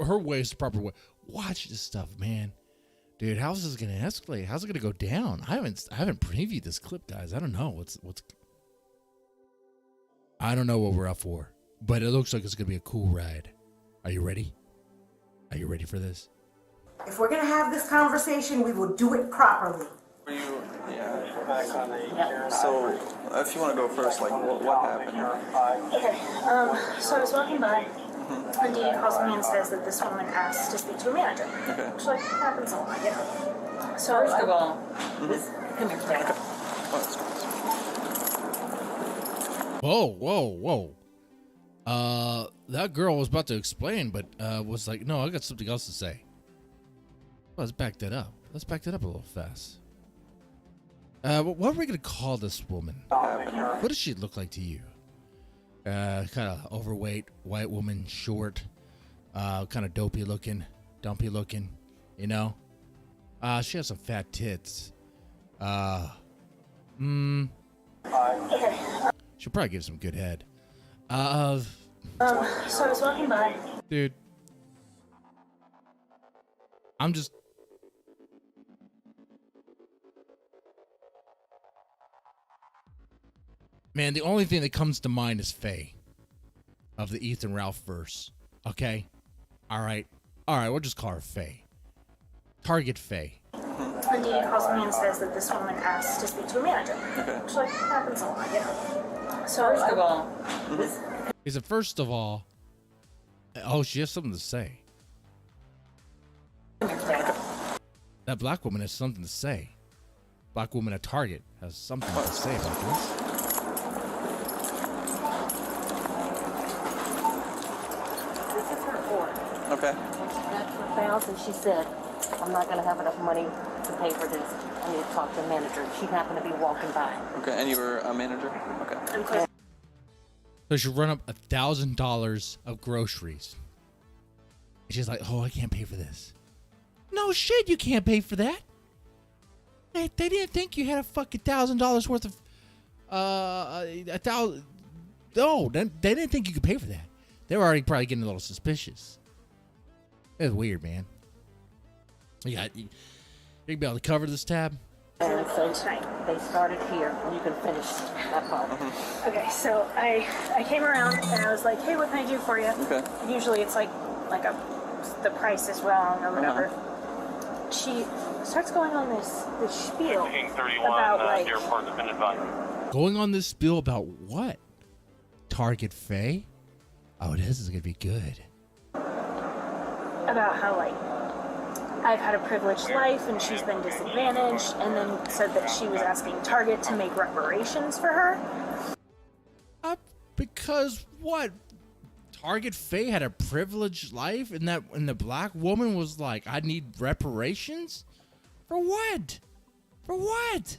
[SPEAKER 1] Her way is the proper way. Watch this stuff, man. Dude, how's this gonna escalate? How's it gonna go down? I haven't previewed this clip, guys. I don't know what's. I don't know what we're up for, but it looks like it's gonna be a cool ride. Are you ready? Are you ready for this?
[SPEAKER 9] If we're gonna have this conversation, we will do it properly.
[SPEAKER 5] Yeah. So, if you want to go first, like, what happened?
[SPEAKER 6] Okay, so I was walking by, and Dee calls me and says that this woman asked to speak to a manager.
[SPEAKER 5] Okay.
[SPEAKER 6] Which, like, happens a lot, you know. So, first of all, this, come here, Dad.
[SPEAKER 1] Whoa. That girl was about to explain, but was like, no, I got something else to say. Let's back that up. Let's back that up a little fast. What are we gonna call this woman? What does she look like to you? Kind of overweight, white woman, short, kind of dumpy looking, you know? She has some fat tits. She'll probably give some good head.
[SPEAKER 6] So I was walking by.
[SPEAKER 1] Dude. I'm just... Man, the only thing that comes to mind is Faye. Of the Ethan Ralph verse. Okay? Alright, we'll just call her Faye. Target Faye.
[SPEAKER 6] And Dee calls me and says that this woman asked to speak to a manager. Which, like, happens a lot, you know. So, first of all, this...
[SPEAKER 1] He said, first of all... Oh, she has something to say. That black woman has something to say. Black woman at Target has something to say about this.
[SPEAKER 11] This is her board.
[SPEAKER 5] Okay.
[SPEAKER 11] When she got to her house and she said, I'm not going to have enough money to pay for this. I need to talk to a manager. She happened to be walking by.
[SPEAKER 5] Okay, and you were a manager? Okay.
[SPEAKER 1] So she run up $1,000 of groceries. And she's like, oh, I can't pay for this. No shit, you can't pay for that. They didn't think you had a fucking $1,000 worth of $1,000. No, they didn't think you could pay for that. They were already probably getting a little suspicious. It's weird, man. You can be able to cover this tab.
[SPEAKER 11] And so they started here, and you can finish that part.
[SPEAKER 6] Okay, so I came around and I was like, hey, what can I do for you?
[SPEAKER 5] Okay.
[SPEAKER 6] Usually it's like the price is wrong or whatever. She starts going on this spiel
[SPEAKER 8] King 31,
[SPEAKER 6] about like
[SPEAKER 8] airport's been advised.
[SPEAKER 1] Going on this spiel about what? Target Faye? Oh, this is going to be good.
[SPEAKER 6] about how like I've had a privileged life and she's been disadvantaged, and then said that she was asking Target to make reparations for her.
[SPEAKER 1] Because what? Target Faye had a privileged life, and the black woman was like, I need reparations? For what? For what?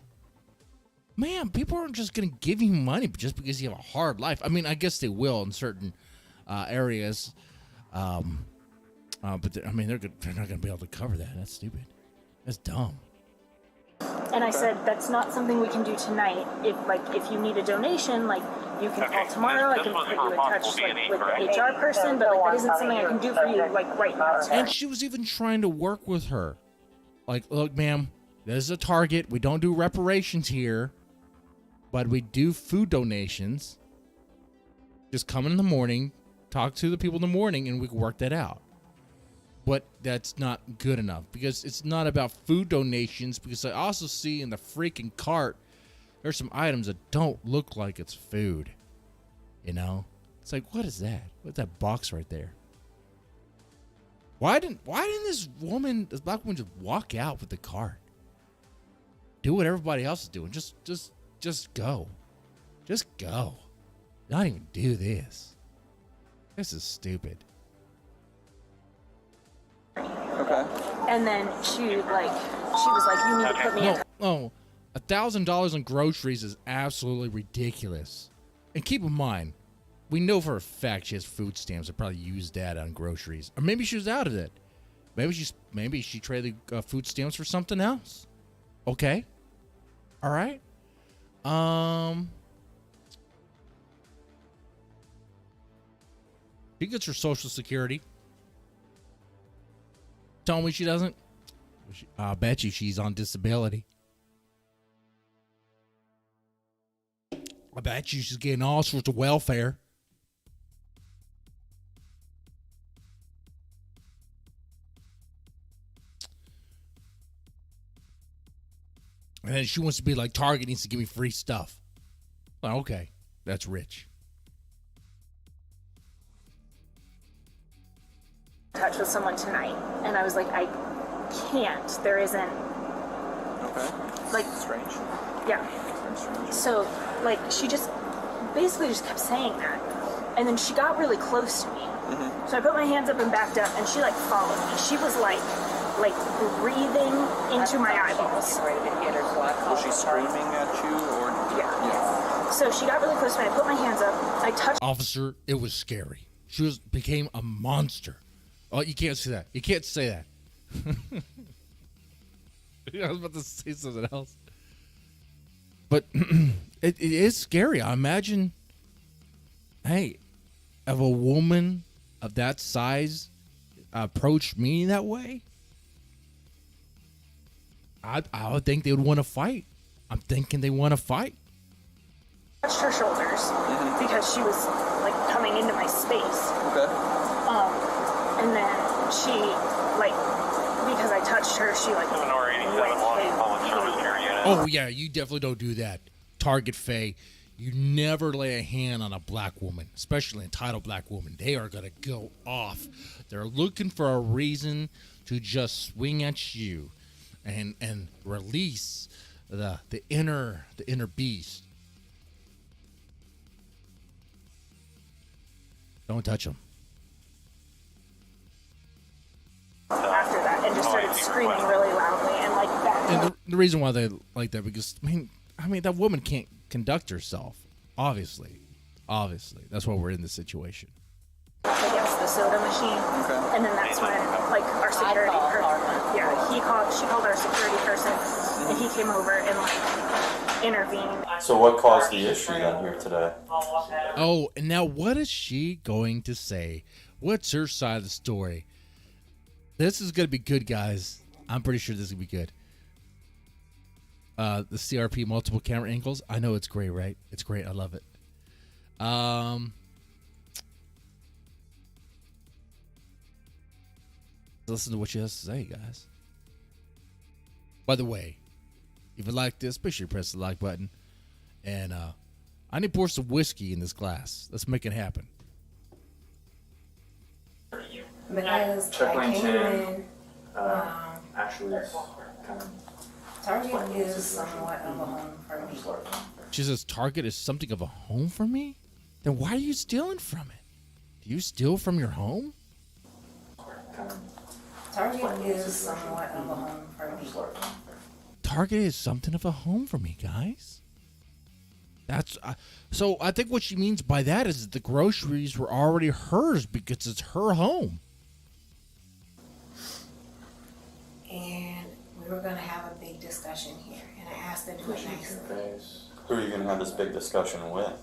[SPEAKER 1] Man, people aren't just going to give you money just because you have a hard life. I mean, I guess they will in certain areas. But they're not going to be able to cover that. That's stupid. That's dumb.
[SPEAKER 6] And I said, that's not something we can do tonight. If you need a donation, you can call tomorrow. I can put you in touch with the HR person, but that isn't something I can do for you right now.
[SPEAKER 1] And she was even trying to work with her. Look, ma'am, this is a Target. We don't do reparations here, but we do food donations. Just come in the morning, talk to the people in the morning, and we can work that out. But that's not good enough, because it's not about food donations, because I also see in the freaking cart there's some items that don't look like it's food. You know? It's like, what is that? What's that box right there? Why didn't this black woman just walk out with the cart? Do what everybody else is doing. Just go. Just go. Not even do this. This is stupid.
[SPEAKER 6] Okay. And then she was like, you need to put me in touch.
[SPEAKER 1] No, $1,000 on groceries is absolutely ridiculous. And keep in mind, we know for a fact she has food stamps. I probably used that on groceries, or maybe she was out of it. Maybe she traded food stamps for something else. Okay, all right. She gets her Social Security. Tell me she doesn't. I bet you she's on disability. I bet you she's getting all sorts of welfare. And then she wants to be like, Target needs to give me free stuff. Oh, okay, that's rich.
[SPEAKER 6] Touch with someone tonight, and I was like, I can't. There isn't.
[SPEAKER 5] Okay. Strange.
[SPEAKER 6] Yeah.
[SPEAKER 5] Strange.
[SPEAKER 6] So she just basically kept saying that, and then she got really close to me. Mm-hmm. So I put my hands up and backed up, and she followed me. She was like breathing into my eyeballs.
[SPEAKER 5] Was she screaming at you, or?
[SPEAKER 6] Yeah. So she got really close to me. I put my hands up. I touched.
[SPEAKER 1] Officer, it was scary. She became a monster. Oh, you can't say that. You can't say that. I was about to say something else. But it is scary. I imagine, hey, if a woman of that size approached me that way, I would think they would want to fight. I'm thinking they want to fight.
[SPEAKER 6] Touched her shoulders because she was coming into my space.
[SPEAKER 5] Okay.
[SPEAKER 6] And then she, because I touched her, she,
[SPEAKER 1] Oh, yeah, you definitely don't do that. Target Faye, you never lay a hand on a black woman, especially an entitled black woman. They are going to go off. They're looking for a reason to just swing at you and release the inner beast. Don't touch them.
[SPEAKER 6] After that, and just started screaming really loudly and that.
[SPEAKER 1] And the reason why they like that, because I mean that woman can't conduct herself. Obviously, that's why we're in this situation.
[SPEAKER 6] Against the soda machine, and then that's when our security person, she called our security person, and he came over and intervene.
[SPEAKER 10] So what caused the issue then here today?
[SPEAKER 1] Oh, and now what is she going to say? What's her side of the story? This is going to be good, guys. I'm pretty sure this is going to be good. The CRP multiple camera angles. I know it's great, right? It's great. I love it. Listen to what she has to say, guys. By the way, if you like this, make sure you press the like button. And I need to pour some whiskey in this glass. Let's make it happen.
[SPEAKER 9] Because
[SPEAKER 7] Check
[SPEAKER 9] I
[SPEAKER 7] lane
[SPEAKER 9] came
[SPEAKER 7] 10.
[SPEAKER 9] in,
[SPEAKER 7] Actually, it's kind of.
[SPEAKER 9] Target is somewhat of a home for me.
[SPEAKER 1] She says Target is something of a home for me? Then why are you stealing from it? Do you steal from your home?
[SPEAKER 9] Target is somewhat of a home for me.
[SPEAKER 1] Target is something of a home for me, guys. That's so I think what she means by that is that the groceries were already hers because it's her home.
[SPEAKER 9] And we were going to have a big discussion here, and I asked her to do it nicely.
[SPEAKER 10] Who are you going to have this big discussion with?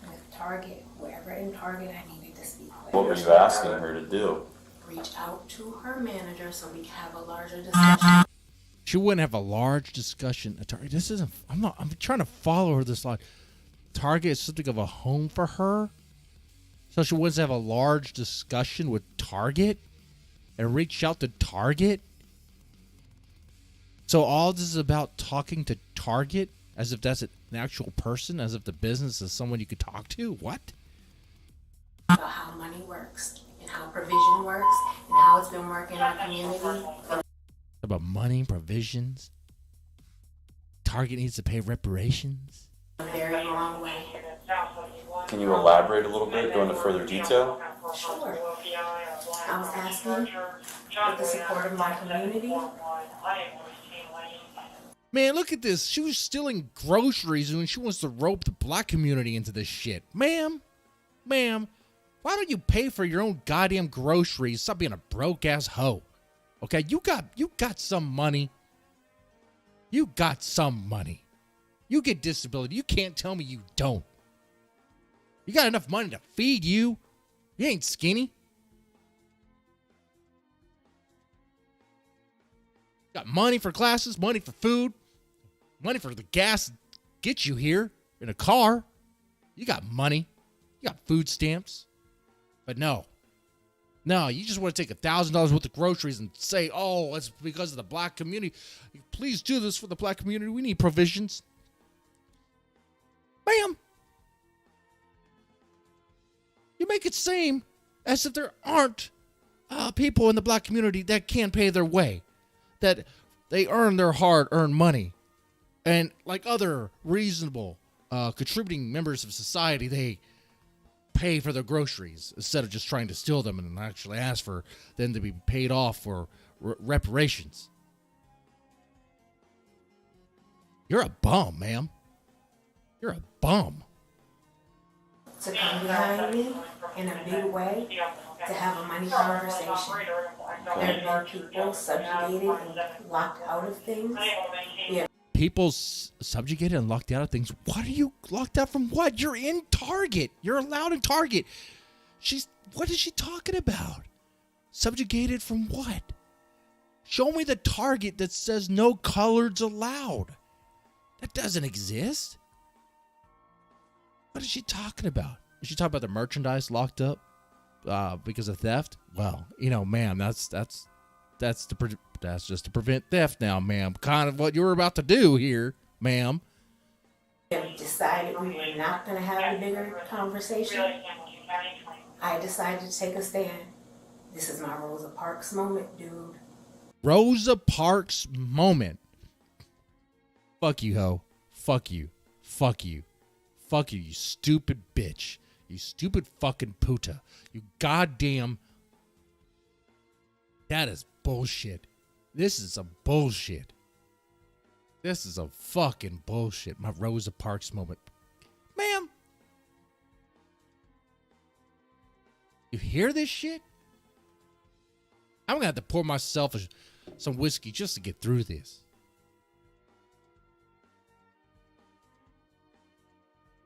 [SPEAKER 9] With Target, wherever in Target I needed to speak with.
[SPEAKER 10] What were you asking her to do?
[SPEAKER 9] Reach out to her manager so we can have a larger discussion.
[SPEAKER 1] She wouldn't have a large discussion at Target. This isn't. I'm trying to follow her this line. Target is something of a home for her, so she wants to have a large discussion with Target and reach out to Target. So all this is about talking to Target as if that's an actual person, as if the business is someone you could talk to. What?
[SPEAKER 9] About how money works and how provision works and how it's been working in our community.
[SPEAKER 1] About money, provisions. Target needs to pay reparations.
[SPEAKER 9] A very long way.
[SPEAKER 10] Can you elaborate a little bit, go into further detail?
[SPEAKER 9] Sure. I was asking with the support of my community.
[SPEAKER 1] Man, look at this. She was stealing groceries and she wants to rope the black community into this shit. Ma'am, why don't you pay for your own goddamn groceries? Stop being a broke-ass hoe. Okay, you got some money. You got some money. You get disability. You can't tell me you don't. You got enough money to feed you. You ain't skinny. Got money for classes, money for food, money for the gas to get you here in a car. You got money. You got food stamps. But no, you just want to take $1,000 worth of groceries and say, oh, it's because of the black community. Please do this for the black community. We need provisions. Ma'am, you make it seem as if there aren't people in the black community that can pay their way, that they earn their hard-earned money. And like other reasonable contributing members of society, they pay for their groceries instead of just trying to steal them and actually ask for them to be paid off for reparations. You're a bum, ma'am. You're a bum.
[SPEAKER 9] To come behind me in a big way to have a money conversation. There have been people subjugated and locked out of things. Yeah.
[SPEAKER 1] People subjugated and locked out of things. What are you locked out from? What? You're in Target. You're allowed in Target. What is she talking about? Subjugated from what? Show me the Target that says no coloreds allowed. That doesn't exist. What is she talking about? Is she talking about the merchandise locked up because of theft? Well, ma'am, that's just to prevent theft now, ma'am. Kind of what you were about to do here, ma'am.
[SPEAKER 9] We decided we were not going to have a bigger conversation. I decided to take a stand. This is my Rosa Parks moment, dude.
[SPEAKER 1] Rosa Parks moment. Fuck you, ho. Fuck you. Fuck you. Fuck you, you stupid bitch. You stupid fucking puta. You goddamn... That is bullshit. This is some bullshit. This is a fucking bullshit. My Rosa Parks moment. Ma'am. You hear this shit? I'm going to have to pour myself some whiskey just to get through this.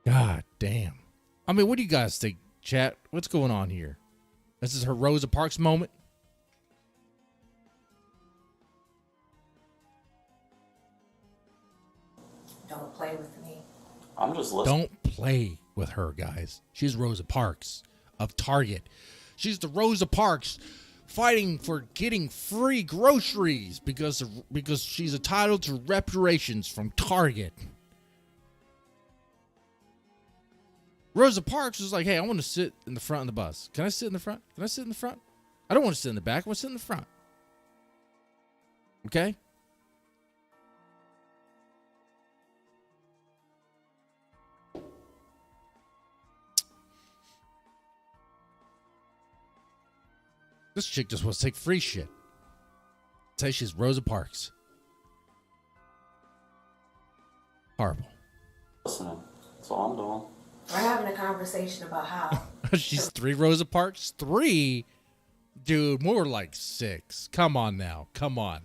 [SPEAKER 1] God damn. I mean, what do you guys think, chat? What's going on here? This is her Rosa Parks moment.
[SPEAKER 9] Don't play with me.
[SPEAKER 10] I'm just listening.
[SPEAKER 1] Don't play with her, guys. She's Rosa Parks of Target. She's the Rosa Parks fighting for getting free groceries because she's entitled to reparations from Target. Rosa Parks was like, hey, I want to sit in the front of the bus. Can I sit in the front? Can I sit in the front? I don't want to sit in the back. I want to sit in the front. Okay? This chick just wants to take free shit. Say she's Rosa Parks. Horrible.
[SPEAKER 10] Listening. That's all I'm doing.
[SPEAKER 9] We're having a conversation about how.
[SPEAKER 1] She's 3 Rosa Parks? 3? Dude, more like 6. Come on now. Come on.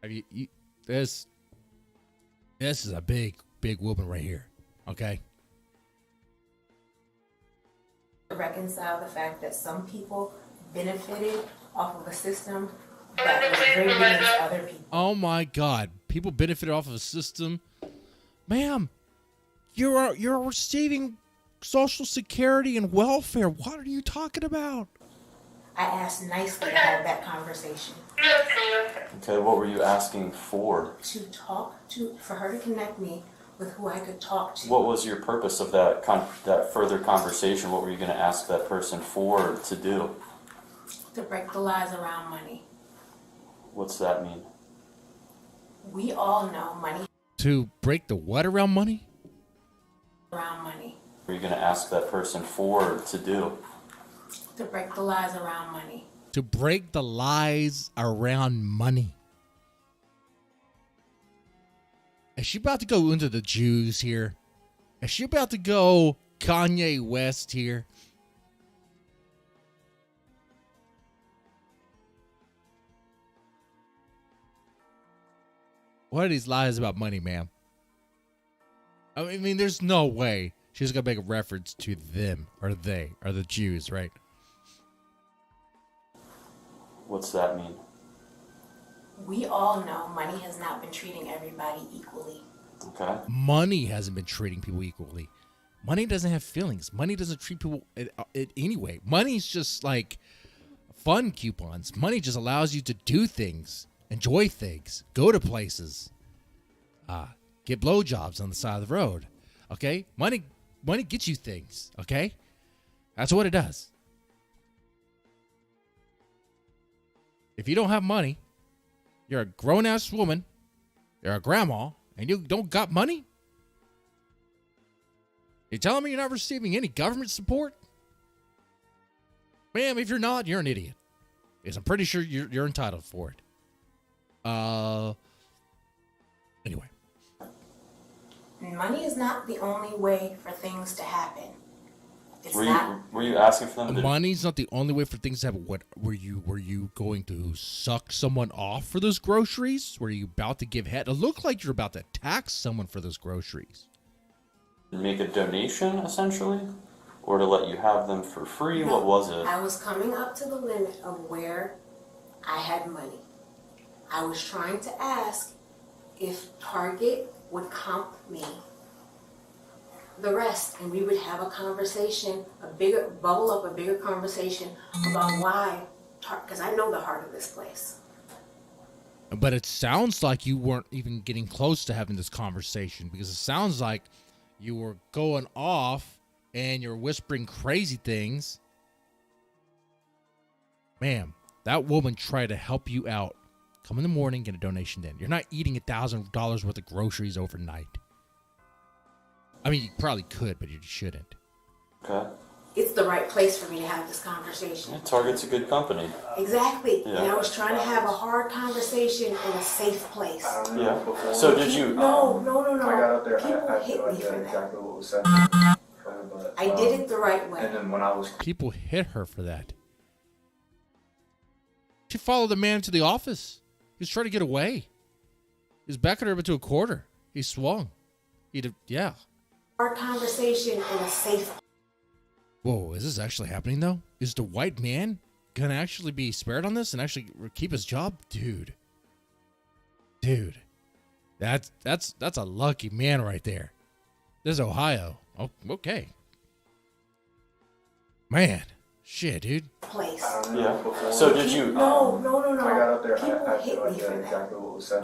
[SPEAKER 1] Have you this is a big woman right here. Okay?
[SPEAKER 9] Reconcile the fact that some people benefited off of a system that was very against other people.
[SPEAKER 1] Oh my God. People benefited off of a system. Ma'am, you're receiving Social Security and welfare. What are you talking about?
[SPEAKER 9] I asked nicely to have that conversation.
[SPEAKER 10] Okay, what were you asking for?
[SPEAKER 9] For her to connect me with who I could talk to.
[SPEAKER 10] What was your purpose of that further conversation? What were you going to ask that person for to do?
[SPEAKER 9] To break the lies around money.
[SPEAKER 10] What's that mean?
[SPEAKER 9] We all know money.
[SPEAKER 1] To break the what around money?
[SPEAKER 9] Around money.
[SPEAKER 10] What are you going to ask that person for to do?
[SPEAKER 9] To break the lies around money.
[SPEAKER 1] To break the lies around money. Is she about to go into the Jews here? Is she about to go Kanye West here? What are these lies about money, ma'am? I mean, there's no way she's going to make a reference to them or they or the Jews, right?
[SPEAKER 10] What's that mean?
[SPEAKER 9] We all know money has not been treating everybody equally.
[SPEAKER 10] Okay.
[SPEAKER 1] Money hasn't been treating people equally. Money doesn't have feelings. Money doesn't treat people anyway. Money's just like fun coupons. Money just allows you to do things, enjoy things, go to places, get blowjobs on the side of the road. Okay? Money gets you things. Okay? That's what it does. If you don't have money, you're a grown-ass woman, you're a grandma, and you don't got money? You telling me you're not receiving any government support? Ma'am, if you're not, you're an idiot. Because I'm pretty sure you're entitled for it. Anyway.
[SPEAKER 9] Money is not the only way for things to happen.
[SPEAKER 10] Were you asking for them to...
[SPEAKER 1] Money's not the only way for things to happen. What were you going to suck someone off for those groceries? Were you about to give head? It looked like you're about to tax someone for those groceries.
[SPEAKER 10] Make a donation, essentially? Or to let you have them for free?
[SPEAKER 9] No,
[SPEAKER 10] what was it?
[SPEAKER 9] I was coming up to the limit of where I had money. I was trying to ask if Target would comp me the rest, and we would have a conversation, a bigger conversation about why, because I know the heart of this place.
[SPEAKER 1] But it sounds like you weren't even getting close to having this conversation, because it sounds like you were going off and you're whispering crazy things. Ma'am, that woman tried to help you out. Come in the morning, get a donation then. You're not eating $1,000 worth of groceries overnight. I mean, you probably could, but you shouldn't.
[SPEAKER 10] Okay.
[SPEAKER 9] It's the right place for me to have this conversation.
[SPEAKER 10] Yeah, Target's a good company.
[SPEAKER 9] Exactly.
[SPEAKER 10] Yeah.
[SPEAKER 9] And I was trying to have a hard conversation in a safe place.
[SPEAKER 10] Yeah. So did you...
[SPEAKER 9] No.
[SPEAKER 7] I got up there,
[SPEAKER 9] People
[SPEAKER 7] I
[SPEAKER 9] hit
[SPEAKER 7] feel
[SPEAKER 9] me for that.
[SPEAKER 7] exactly what was said. But,
[SPEAKER 9] I did it the right way.
[SPEAKER 7] And then when I was...
[SPEAKER 1] People hit her for that. She followed the man to the office. He was trying to get away. He was backing her up into a quarter. He swung. Yeah.
[SPEAKER 9] Our conversation in a safe.
[SPEAKER 1] Whoa, is this actually happening though? Is the white man gonna actually be spared on this and actually keep his job? Dude, that's a lucky man right there. This is Ohio. Oh, okay. Man, shit, dude.
[SPEAKER 9] Place.
[SPEAKER 10] Yeah. So did you?
[SPEAKER 9] No.
[SPEAKER 7] I got up there.
[SPEAKER 9] People
[SPEAKER 7] I
[SPEAKER 9] hit
[SPEAKER 7] had no
[SPEAKER 9] me
[SPEAKER 7] idea
[SPEAKER 9] for that.
[SPEAKER 7] exactly what was said.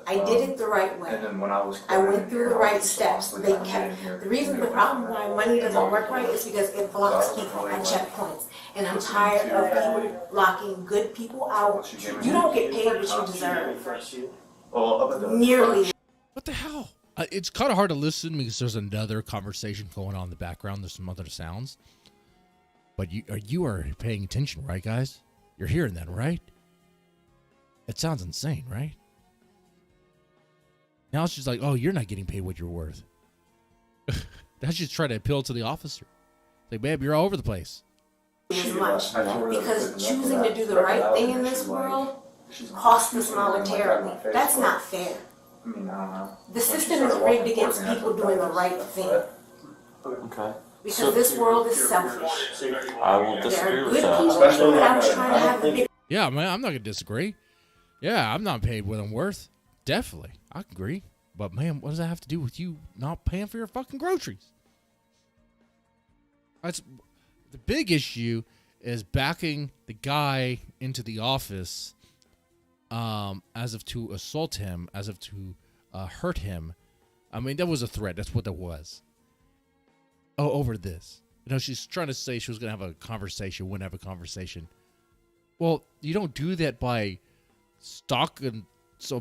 [SPEAKER 9] I did it the right way.
[SPEAKER 7] And then when I was
[SPEAKER 9] I went through the right steps. They kept the reason the problem why money doesn't work right is because it blocks people at checkpoints. And I'm tired of people locking good people out. You don't get paid what you deserve. Nearly.
[SPEAKER 1] What the hell? It's kind of hard to listen because there's another conversation going on in the background. There's some other sounds. But you are paying attention, right, guys? You're hearing that, right? It sounds insane, right? Now she's like, oh, you're not getting paid what you're worth. Now she's trying to appeal to the officer. Like, babe, you're all over the place.
[SPEAKER 9] As much because choosing to do the right thing in this world costs us monetarily. That's not fair. The system is rigged against people doing the right thing.
[SPEAKER 10] Okay.
[SPEAKER 9] Because this world is selfish.
[SPEAKER 10] I will disagree with
[SPEAKER 9] Good
[SPEAKER 10] that.
[SPEAKER 9] people out trying to have the big.
[SPEAKER 1] Yeah, man, I'm not gonna disagree. Yeah, I'm not paid what I'm worth. Definitely, I agree. But man, what does that have to do with you not paying for your fucking groceries? That's the big issue. Is backing the guy into the office, as if to assault him, as if to hurt him. I mean, that was a threat. That's what that was. Oh, over this. You know, she's trying to say she was gonna have a conversation. Wouldn't have a conversation. Well, you don't do that by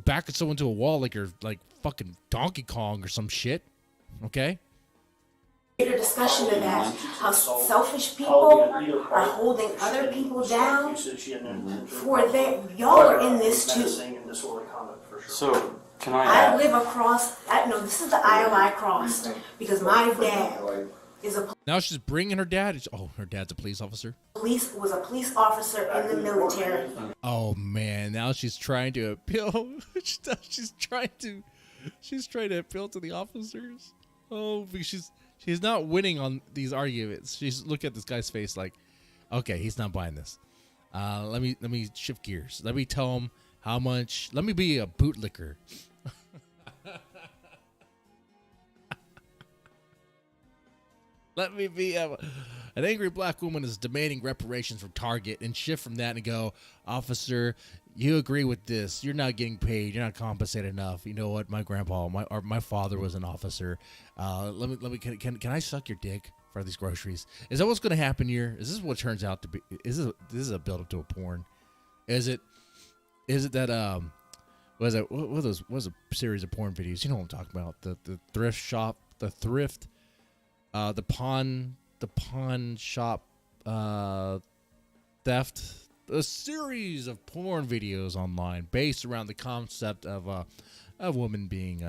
[SPEAKER 1] backing someone to a wall like you're like fucking Donkey Kong or some shit. Okay?
[SPEAKER 9] Greater discussion of that, how selfish people are holding other people down for their, y'all are in this too.
[SPEAKER 10] So can I?
[SPEAKER 9] I live across, this is the aisle I crossed because my dad is a
[SPEAKER 1] Now she's bringing her dad. Oh, her dad's a police officer.
[SPEAKER 9] was a police officer in the military.
[SPEAKER 1] Oh man, now she's trying to appeal. she's trying to appeal to the officers. Oh, because she's not winning on these arguments. She's look at this guy's face like, okay, he's not buying this. Let me shift gears. Let me tell him how much. Let me be a bootlicker. Let me be an angry black woman is demanding reparations from Target and shift from that and go, officer, you agree with this. You're not getting paid. You're not compensated enough. You know what? My grandpa, my father was an officer. Can I suck your dick for these groceries? Is that what's going to happen here? Is this what turns out to be? This is a build up to a porn? Is it that what was a series of porn videos? You know what I'm talking about? The thrift shop, the pawn shop theft, a series of porn videos online based around the concept of a woman being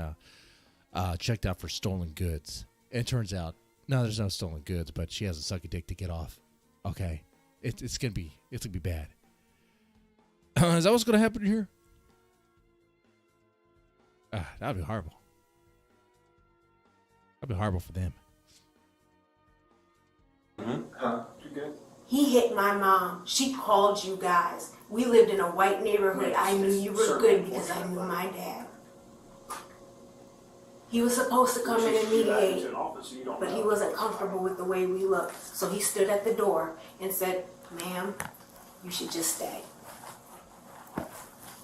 [SPEAKER 1] checked out for stolen goods. And it turns out, no, there's no stolen goods, but she has to suck a dick to get off. Okay, it's gonna be bad. Is that what's gonna happen here? That'd be horrible. That'd be horrible for them.
[SPEAKER 7] Huh? You good?
[SPEAKER 9] He hit my mom. She called you guys. We lived in a white neighborhood. I knew you were good because I knew my dad. He was supposed to come in and mediate, but he wasn't comfortable with the way we looked. So he stood at the door and said, ma'am, you should just stay.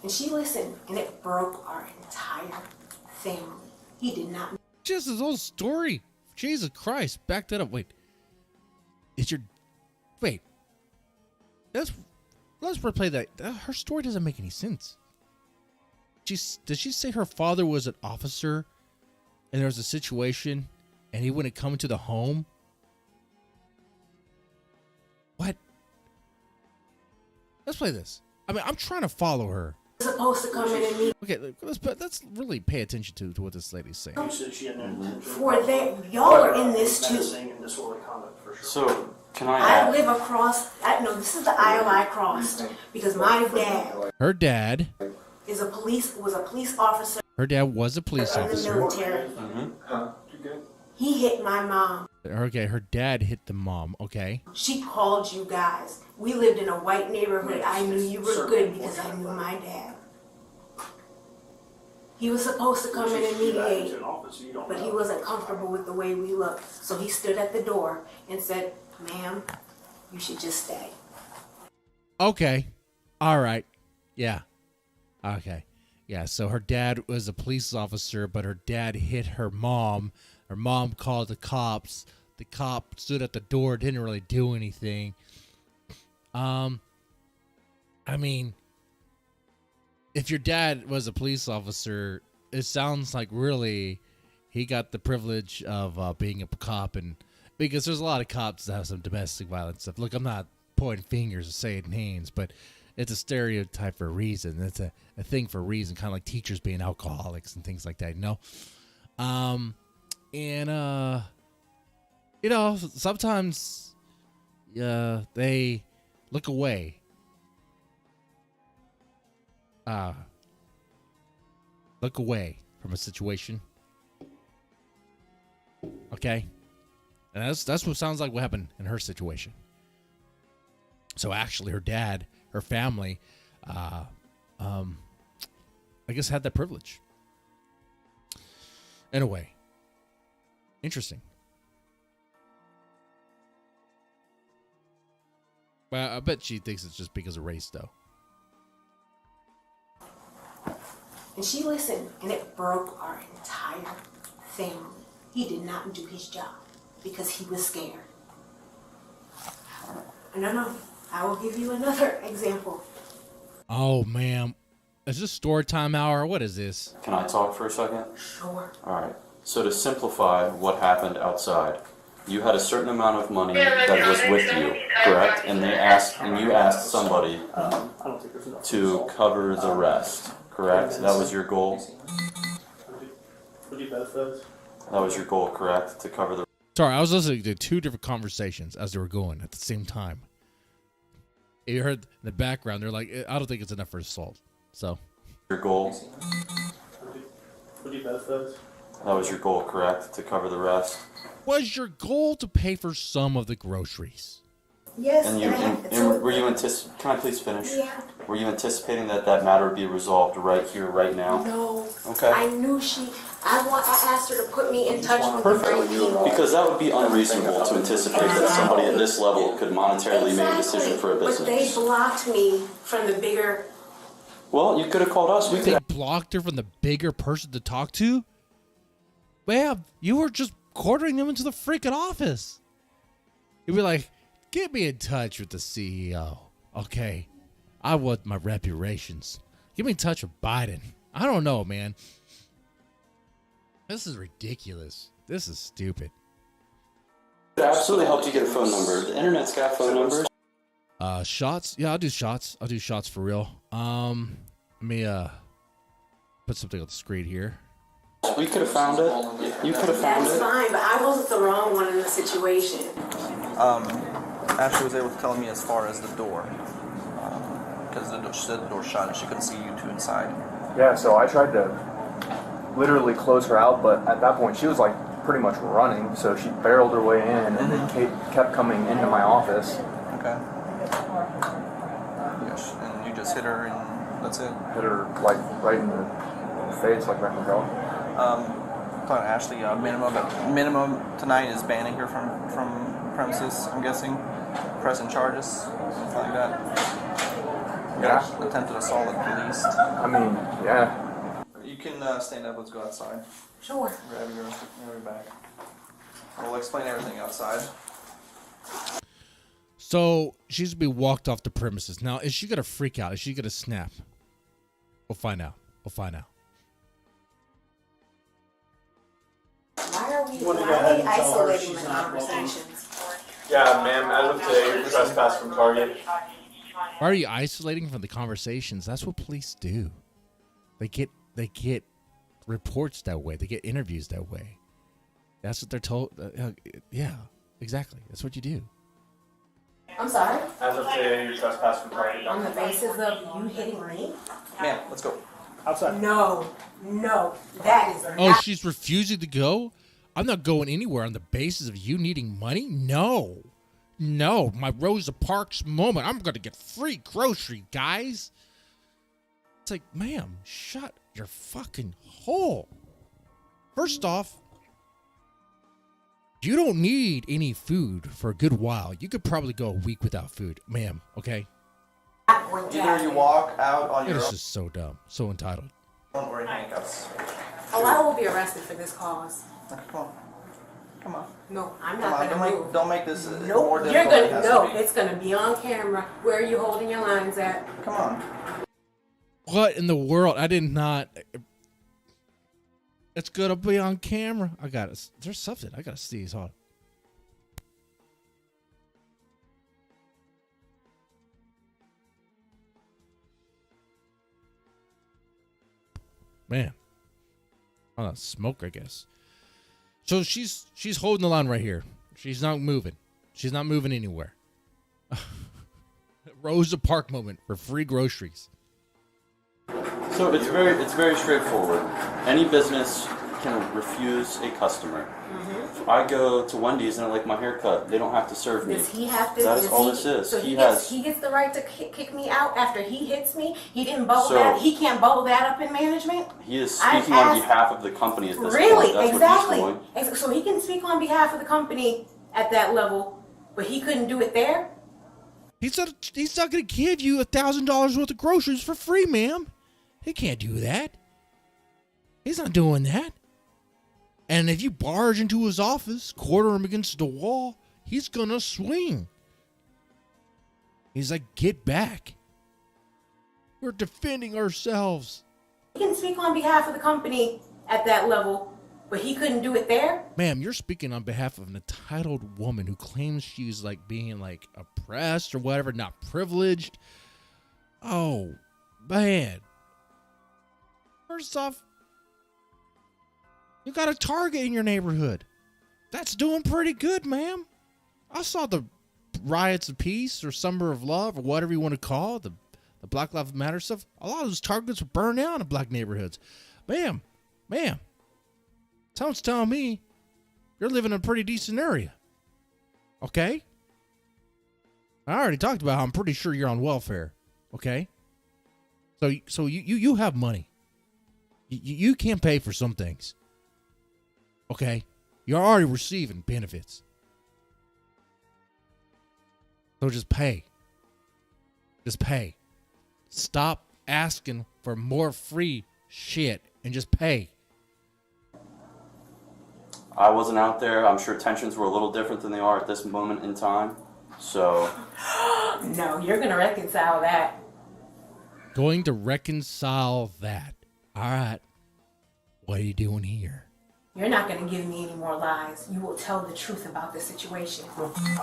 [SPEAKER 9] And she listened, and it broke our entire family. He did not.
[SPEAKER 1] Just his whole story. Jesus Christ. Back that up. Wait. Let's replay that. Her story doesn't make any sense. Did she say her father was an officer and there was a situation and he wouldn't come into the home? What? Let's play this. I mean, I'm trying to follow her.
[SPEAKER 9] Supposed to come in and meet.
[SPEAKER 1] Okay, let's really pay attention to what this lady's saying.
[SPEAKER 9] For that, y'all are in this too.
[SPEAKER 10] So can I?
[SPEAKER 9] I live across. This is the aisle I crossed because my dad.
[SPEAKER 1] Her dad.
[SPEAKER 9] Was a police officer.
[SPEAKER 1] Her dad was a police officer.
[SPEAKER 9] In the military.
[SPEAKER 7] Huh? You good?
[SPEAKER 9] He hit my mom.
[SPEAKER 1] Okay, her dad hit the mom. Okay.
[SPEAKER 9] She called you guys. We lived in a white neighborhood. I knew you were good because I knew my dad. He was supposed to come in and mediate, but he wasn't comfortable with the way we looked. So he stood at the door and said, ma'am, you should just stay.
[SPEAKER 1] Okay. All right. Yeah. Okay. Yeah, so her dad was a police officer, but her dad hit her mom. Her mom called the cops. The cop stood at the door, didn't really do anything. I mean, if your dad was a police officer, it sounds like really he got the privilege of being a cop, and because there's a lot of cops that have some domestic violence stuff. Look, I'm not pointing fingers or saying names, but it's a stereotype for a reason. It's a thing for a reason, kind of like teachers being alcoholics and things like that, you know? You know, sometimes they look away. Look away from a situation. Okay? And that's what sounds like what happened in her situation. So actually her dad, her family, I guess had that privilege. Anyway, interesting. But I bet she thinks it's just because of race, though.
[SPEAKER 9] And she listened, and it broke our entire family. He did not do his job because he was scared. No, I will give you another example.
[SPEAKER 1] Oh, ma'am. Is this story time hour? What is this?
[SPEAKER 10] Can I talk for a second?
[SPEAKER 9] Sure.
[SPEAKER 10] All right. So to simplify what happened outside, you had a certain amount of money that was with you, correct? And you asked somebody to cover the rest, correct? That was your goal? That was your goal, correct? To cover the...
[SPEAKER 1] Sorry, I was listening to two different conversations as they were going at the same time. You heard in the background, they're like, I don't think it's enough for assault. So.
[SPEAKER 10] Your goal? That was your goal, correct? To cover the rest?
[SPEAKER 1] Was your goal to pay for some of the groceries?
[SPEAKER 9] Yes.
[SPEAKER 10] And were you anticipating? Can I please finish?
[SPEAKER 9] Yeah.
[SPEAKER 10] Were you anticipating that matter would be resolved right here, right now?
[SPEAKER 9] No.
[SPEAKER 10] Okay.
[SPEAKER 9] I knew I asked her to put me in touch with the right people.
[SPEAKER 10] Because that would be unreasonable to anticipate that somebody at this level could monetarily make a decision for a business.
[SPEAKER 9] But they blocked me from the bigger...
[SPEAKER 10] Well, you could have called us.
[SPEAKER 1] They blocked her from the bigger person to talk to? Ma'am, you were just quartering them into the freaking office. You'd be like, get me in touch with the CEO. Okay. I want my reparations. Get me in touch with Biden. I don't know, man. This is ridiculous. This is stupid.
[SPEAKER 10] It absolutely helped you get a phone number. The internet's got phone numbers.
[SPEAKER 1] Shots? Yeah, I'll do shots. I'll do shots for real. Let me put something on the screen here.
[SPEAKER 10] We could have found it. You could have found it.
[SPEAKER 9] That's fine, but I wasn't the wrong one in the situation.
[SPEAKER 5] Ashley was able to tell me as far as the door. Because she said the door shut and she couldn't see you two inside.
[SPEAKER 7] Yeah, so I tried to literally close her out, but at that point she was like pretty much running, so she barreled her way in and then Kate kept coming into my office.
[SPEAKER 5] Okay. Yes, and you just hit her and that's it?
[SPEAKER 7] Hit her like right in the face, like right in the jaw.
[SPEAKER 5] Talking to Ashley, minimum tonight is banning her from premises, I'm guessing. Pressing charges, something like that.
[SPEAKER 7] Yeah.
[SPEAKER 5] Attempted assault at least.
[SPEAKER 7] I mean, yeah.
[SPEAKER 5] You can stand up, let's go outside.
[SPEAKER 9] Sure.
[SPEAKER 5] Grab your bag. We'll explain everything outside.
[SPEAKER 1] So she's gonna be walked off the premises. Now, is she gonna freak out? Is she gonna snap? We'll find out.
[SPEAKER 9] Why are we isolating the conversations?
[SPEAKER 7] Yeah, ma'am, as of today, you're trespassed from Target.
[SPEAKER 1] Why are you isolating from the conversations? That's what police do. They get reports that way. They get interviews that way. That's what they're told. Yeah, exactly. That's what you do.
[SPEAKER 9] I'm sorry?
[SPEAKER 7] As of today, you're trespassed from Target.
[SPEAKER 9] On the basis of you hitting me?
[SPEAKER 5] Ma'am, let's go.
[SPEAKER 7] Outside.
[SPEAKER 9] No, that is
[SPEAKER 1] Oh,
[SPEAKER 9] not...
[SPEAKER 1] she's refusing to go? I'm not going anywhere on the basis of you needing money. No, my Rosa Parks moment. I'm gonna get free grocery, guys. It's like, ma'am, shut your fucking hole. First off, you don't need any food for a good while. You could probably go a week without food, ma'am. Okay.
[SPEAKER 5] Either you walk out on your
[SPEAKER 1] This
[SPEAKER 5] own
[SPEAKER 1] is so dumb, so entitled.
[SPEAKER 5] or in handcuffs.
[SPEAKER 9] Oh, I will be arrested for this cause.
[SPEAKER 5] Come on.
[SPEAKER 9] No, I'm
[SPEAKER 5] Come
[SPEAKER 9] not
[SPEAKER 5] on.
[SPEAKER 9] gonna move.
[SPEAKER 5] Don't make this more
[SPEAKER 9] Nope,
[SPEAKER 5] difficult
[SPEAKER 9] you're
[SPEAKER 5] than it
[SPEAKER 9] gonna
[SPEAKER 5] has to
[SPEAKER 9] no.
[SPEAKER 5] be.
[SPEAKER 9] It's gonna be on camera. Where are you holding your lines at?
[SPEAKER 5] Come on.
[SPEAKER 1] What in the world? I did not. It's gonna be on camera. I got it. There's something I gotta see. Hold on. Man, on a smoke, I guess. So she's holding the line right here. She's not moving. She's not moving anywhere. Rosa Park moment for free groceries.
[SPEAKER 10] So it's very straightforward. Any business can refuse a customer. If I go to Wendy's and I like my haircut, they don't have to serve me.
[SPEAKER 9] Does he have to?
[SPEAKER 10] That's all this is.
[SPEAKER 9] So he gets the right to kick me out after he hits me. He didn't bubble
[SPEAKER 10] So-
[SPEAKER 9] that. He can't bubble that up in management.
[SPEAKER 10] He is speaking on behalf of the company at this
[SPEAKER 9] Really,
[SPEAKER 10] point. That's
[SPEAKER 9] exactly.
[SPEAKER 10] what he's doing.
[SPEAKER 9] So he can speak on behalf of the company at that level, but he couldn't do it there.
[SPEAKER 1] He's not going to give you $1,000 worth of groceries for free, ma'am. He can't do that. He's not doing that. And if you barge into his office, quarter him against the wall, he's going to swing. He's like, get back. We're defending ourselves.
[SPEAKER 9] He can speak on behalf of the company at that level, but he couldn't do it there.
[SPEAKER 1] Ma'am, you're speaking on behalf of an entitled woman who claims she's like being like oppressed or whatever, not privileged. Oh, man. First off, you got a Target in your neighborhood. That's doing pretty good, ma'am. I saw the riots of peace or summer of love or whatever you want to call it, the Black Lives Matter stuff. A lot of those Targets were burned down in black neighborhoods. Ma'am, someone's telling me you're living in a pretty decent area. Okay? I already talked about how I'm pretty sure you're on welfare. Okay? So you have money. You can pay for some things. Okay? You're already receiving benefits. So just pay. Just pay. Stop asking for more free shit and just pay.
[SPEAKER 10] I wasn't out there. I'm sure tensions were a little different than they are at this moment in time. So.
[SPEAKER 9] No, you're going to reconcile that.
[SPEAKER 1] Going to reconcile that. All right. What are you doing here?
[SPEAKER 9] You're not going to give me any more lies. You will tell the truth about the situation.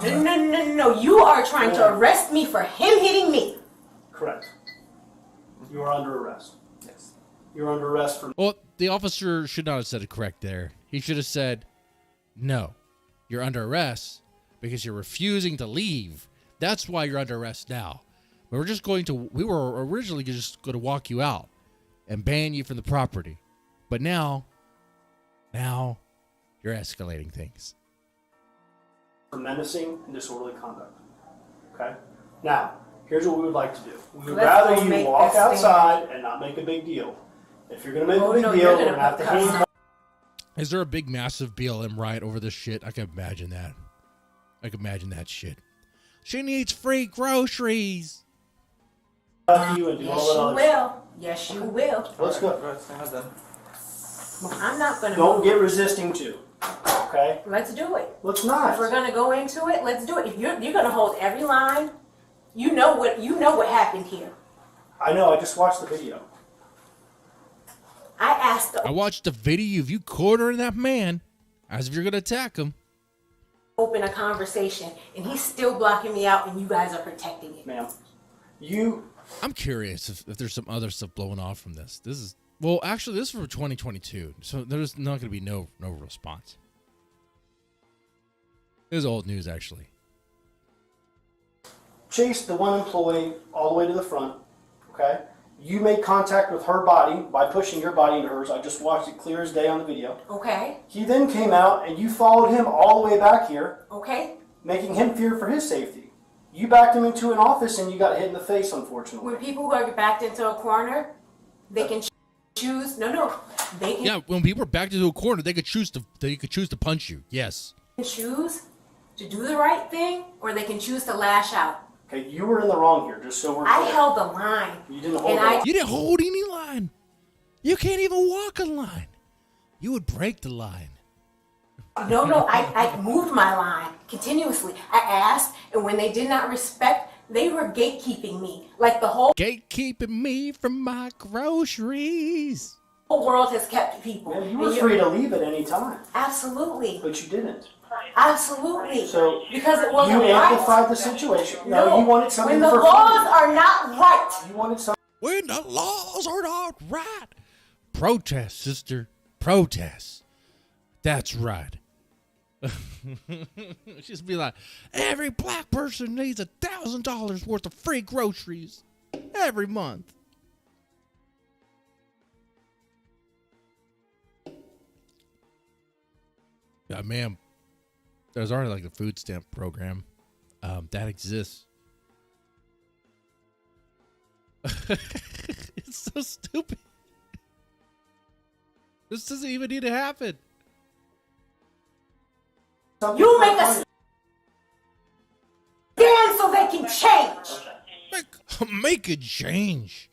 [SPEAKER 9] No. You are trying to arrest me for him hitting me.
[SPEAKER 12] Correct. You are under arrest. Yes. You're under arrest for...
[SPEAKER 1] Well, the officer should not have said it correct there. He should have said, no, you're under arrest because you're refusing to leave. That's why you're under arrest now. We were originally just going to walk you out and ban you from the property. But now you're escalating things.
[SPEAKER 12] For menacing and disorderly conduct. Okay? Now, here's what we would like to do. We would rather you walk outside and not make a big deal. If you're going to make a big deal, we're going to have to handcuff.
[SPEAKER 1] Is there a big, massive BLM riot over this shit? I can imagine that. I can imagine that shit. She needs free groceries.
[SPEAKER 12] Yes, you will.
[SPEAKER 9] Yes, you will.
[SPEAKER 12] Let's go.
[SPEAKER 9] Well, I'm not going to
[SPEAKER 12] Don't get resisting to. Okay?
[SPEAKER 9] Let's do it.
[SPEAKER 12] Let's not.
[SPEAKER 9] If we're going to go into it, let's do it. If you're going to hold every line, you know what happened here.
[SPEAKER 12] I know. I just watched the video.
[SPEAKER 1] I watched the video of you cornering that man as if you're going to attack him.
[SPEAKER 9] Open a conversation, and he's still blocking me out, and you guys are protecting it.
[SPEAKER 12] Ma'am,
[SPEAKER 1] I'm curious if there's some other stuff blowing off from this. Well, actually, this is for 2022, so there's not going to be no response. This is old news, actually.
[SPEAKER 12] Chased the one employee all the way to the front. Okay? You made contact with her body by pushing your body into hers. I just watched it clear as day on the video.
[SPEAKER 9] Okay.
[SPEAKER 12] He then came out and you followed him all the way back here,
[SPEAKER 9] Okay.
[SPEAKER 12] making him fear for his safety. You backed him into an office and you got hit in the face, unfortunately.
[SPEAKER 9] When people are backed into a corner, they can choose. No, they can
[SPEAKER 1] Yeah, when people are backed into a corner, they could choose to punch you. Yes.
[SPEAKER 9] choose to do the right thing, or they can choose to lash out.
[SPEAKER 12] Okay, you were in the wrong here, just so we're
[SPEAKER 9] I
[SPEAKER 12] clear.
[SPEAKER 9] held the line.
[SPEAKER 12] You didn't hold
[SPEAKER 9] And
[SPEAKER 12] the line.
[SPEAKER 1] You didn't hold any line. You can't even walk a line. You would break the line.
[SPEAKER 9] No, I moved my line continuously. I asked, and when they did not respect, they were gatekeeping me. Like the whole
[SPEAKER 1] Gatekeeping me from my groceries.
[SPEAKER 9] world has kept people.
[SPEAKER 12] Man, you were free to leave at any time,
[SPEAKER 9] Absolutely.
[SPEAKER 12] but you didn't.
[SPEAKER 9] Absolutely.
[SPEAKER 12] So
[SPEAKER 9] because it wasn't
[SPEAKER 12] you
[SPEAKER 9] right.
[SPEAKER 12] amplified the situation. No, you wanted something
[SPEAKER 9] when the
[SPEAKER 12] for
[SPEAKER 9] laws
[SPEAKER 12] free.
[SPEAKER 9] are not right.
[SPEAKER 12] You wanted something.
[SPEAKER 1] When the laws are not right. Protest, sister. Protest. That's right. Just be like, every black person needs $1,000 worth of free groceries every month. Yeah, ma'am. There's already like a food stamp program that exists. It's so stupid. This doesn't even need to happen.
[SPEAKER 9] You make a stand so they can change.
[SPEAKER 1] Make a change.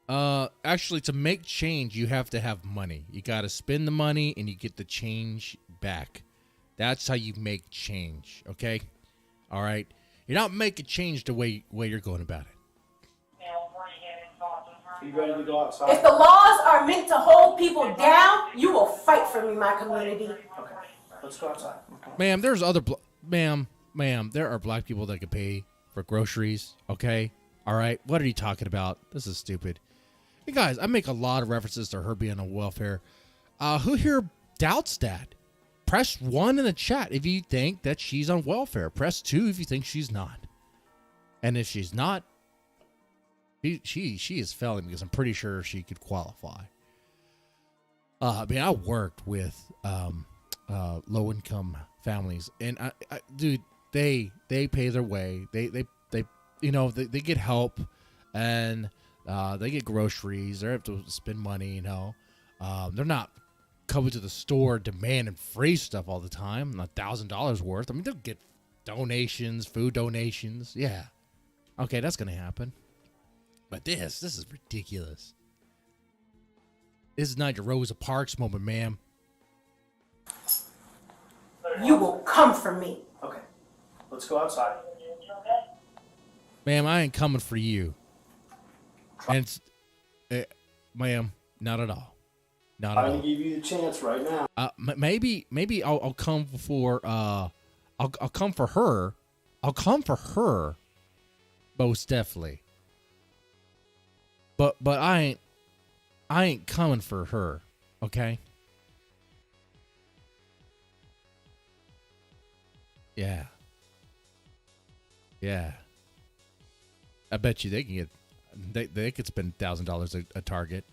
[SPEAKER 1] Actually, to make change, you have to have money. You got to spend the money and you get the change back. That's how you make change, okay? All right? You're not making change the way you're going about it.
[SPEAKER 12] You ready to go outside?
[SPEAKER 9] If the laws are meant to hold people down, you will fight for me, my community.
[SPEAKER 12] Okay, let's go outside.
[SPEAKER 1] Ma'am, there's other... Ma'am, there are black people that can pay for groceries, okay? All right? What are you talking about? This is stupid. Hey, guys, I make a lot of references to her being on welfare. Who here doubts that? Press 1 in the chat if you think that she's on welfare. Press 2 if you think she's not. And if she's not, she is failing because I'm pretty sure she could qualify. I mean, I worked with low-income families, and dude, they pay their way. They they get help, and they get groceries. They have to spend money. They're not coming to the store demanding free stuff all the time. $1,000 worth. I mean, they'll get donations, food donations. Yeah, okay, that's gonna happen. But this is ridiculous. This is not your Rosa Parks moment, ma'am.
[SPEAKER 9] You will come for me.
[SPEAKER 12] Okay, let's go outside.
[SPEAKER 1] Ma'am, I ain't coming for you. And it's, ma'am, not at all. Not at
[SPEAKER 12] I'm
[SPEAKER 1] all.
[SPEAKER 12] gonna give you the chance right now.
[SPEAKER 1] Maybe I'll come for I'll come for her. I'll come for her, most definitely. But I ain't coming for her, okay? Yeah. I bet you they can get they could spend $1,000 a Target.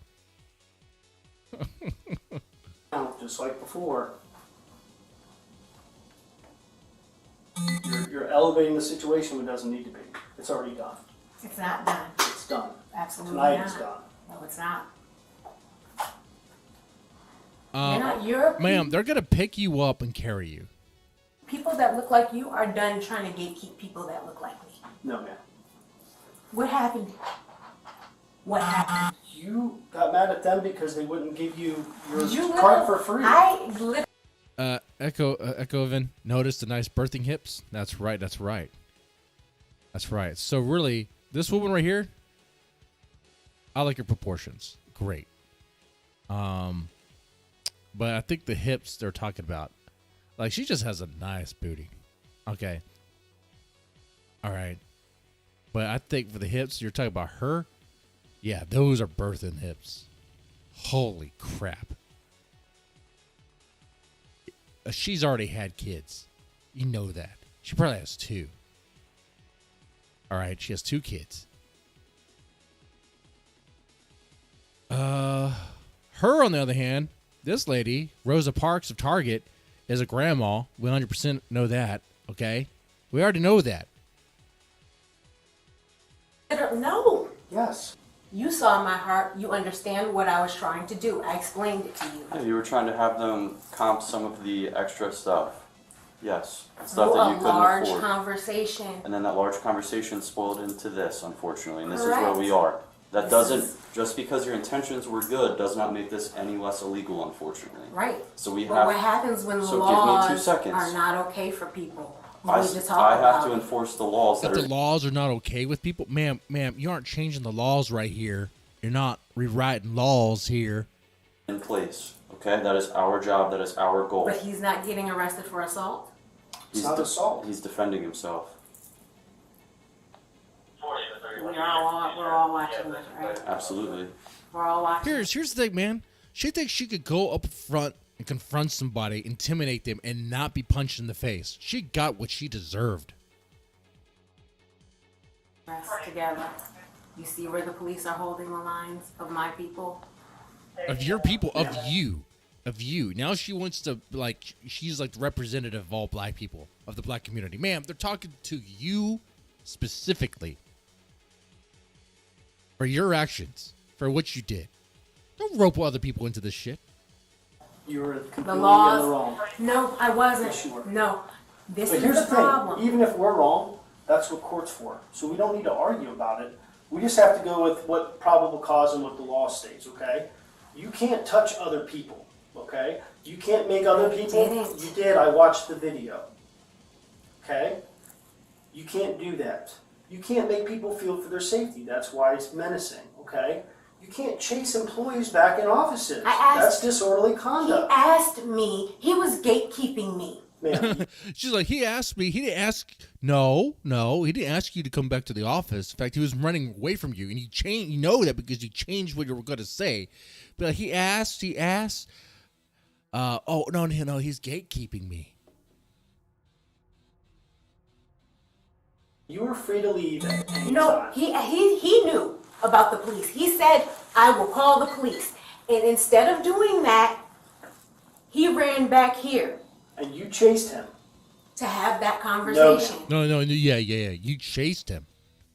[SPEAKER 12] Just like before. You're elevating the situation when it doesn't need to be. It's already done.
[SPEAKER 9] It's not done.
[SPEAKER 12] It's done.
[SPEAKER 9] Absolutely
[SPEAKER 12] Tonight
[SPEAKER 9] not.
[SPEAKER 12] it's done.
[SPEAKER 9] No, it's not.
[SPEAKER 1] Ma'am, they're gonna pick you up and carry you.
[SPEAKER 9] People that look like you are done trying to gatekeep people that look like me.
[SPEAKER 12] No, ma'am.
[SPEAKER 9] What happened? What happened?
[SPEAKER 12] You got mad at them because they wouldn't give you
[SPEAKER 9] Did you
[SPEAKER 12] your card for free.
[SPEAKER 9] I literally.
[SPEAKER 1] Echoven, notice the nice birthing hips? That's right. So really, this woman right here, I like her proportions. Great. But I think the hips they're talking about, like, she just has a nice booty. Okay. All right. But I think for the hips, you're talking about her. Yeah, those are birthing hips. Holy crap. She's already had kids. You know that. She probably has 2. All right, she has 2 kids. Her, on the other hand, this lady, Rosa Parks of Target, is a grandma. We 100% know that, okay? We already know that.
[SPEAKER 9] No.
[SPEAKER 12] Yes.
[SPEAKER 9] You saw my heart. You understand what I was trying to do. I explained it to you.
[SPEAKER 10] Yeah, you were trying to have them comp some of the extra stuff. Yes.
[SPEAKER 9] Through
[SPEAKER 10] Stuff that you
[SPEAKER 9] a
[SPEAKER 10] couldn't
[SPEAKER 9] large
[SPEAKER 10] afford.
[SPEAKER 9] conversation.
[SPEAKER 10] And then that large conversation spoiled into this, unfortunately. And this is
[SPEAKER 9] Correct.
[SPEAKER 10] where we are. That
[SPEAKER 9] This
[SPEAKER 10] doesn't,
[SPEAKER 9] is-
[SPEAKER 10] just because your intentions were good, does not make this any less illegal, unfortunately.
[SPEAKER 9] Right.
[SPEAKER 10] So we
[SPEAKER 9] But
[SPEAKER 10] have.
[SPEAKER 9] what happens when the
[SPEAKER 10] so give me 2
[SPEAKER 9] laws
[SPEAKER 10] seconds.
[SPEAKER 9] are not okay for people? We
[SPEAKER 10] I,
[SPEAKER 9] need to talk
[SPEAKER 10] I have
[SPEAKER 9] about
[SPEAKER 10] to
[SPEAKER 9] it.
[SPEAKER 10] enforce the laws
[SPEAKER 1] That
[SPEAKER 10] that
[SPEAKER 1] the
[SPEAKER 10] are
[SPEAKER 1] laws are not okay with people? Ma'am, you aren't changing the laws right here. You're not rewriting laws here.
[SPEAKER 10] in place. Okay, that is our job. That is our goal.
[SPEAKER 9] But he's not getting arrested for assault?
[SPEAKER 12] It's not assault.
[SPEAKER 10] He's defending himself.
[SPEAKER 9] We're all watching this, right?
[SPEAKER 10] Absolutely.
[SPEAKER 9] We're all watching.
[SPEAKER 1] Here's the thing, man. She thinks she could go up front and confront somebody, intimidate them, and not be punched in the face. She got what she deserved.
[SPEAKER 9] Rest together. You see where the police are holding the lines of my people?
[SPEAKER 1] Of your people, of you. Now she wants to, like, she's like the representative of all black people, of the black community. Ma'am, they're talking to you specifically for your actions, for what you did. Don't rope other people into this shit.
[SPEAKER 12] You were completely
[SPEAKER 9] The
[SPEAKER 12] in the
[SPEAKER 9] laws.
[SPEAKER 12] wrong.
[SPEAKER 9] No, I wasn't.
[SPEAKER 12] Yes, you were.
[SPEAKER 9] No. This
[SPEAKER 12] But
[SPEAKER 9] is
[SPEAKER 12] here's
[SPEAKER 9] the
[SPEAKER 12] the thing,
[SPEAKER 9] problem.
[SPEAKER 12] even if we're wrong, that's what court's for. So we don't need to argue about it. We just have to go with what probable cause and what the law states, okay? You can't touch other people, okay? You can't make other people.
[SPEAKER 9] didn't.
[SPEAKER 12] You did, I watched the video. Okay? You can't do that. You can't make people feel for their safety. That's why it's menacing, okay? You can't chase employees back in offices. That's disorderly
[SPEAKER 9] He
[SPEAKER 12] conduct.
[SPEAKER 9] asked me. He was gatekeeping me.
[SPEAKER 12] Ma'am,
[SPEAKER 1] She's like, he asked me. He didn't ask. No, he didn't ask you to come back to the office. In fact, he was running away from you, and he changed. You know that because you changed what you were going to say. But he asked. Oh no, he's gatekeeping me.
[SPEAKER 12] you were free to leave at any
[SPEAKER 9] No,
[SPEAKER 12] time.
[SPEAKER 9] he knew about the police. He said, I will call the police. And instead of doing that, he ran back here
[SPEAKER 12] And you chased him.
[SPEAKER 9] to have that conversation.
[SPEAKER 1] No, yeah. You chased him.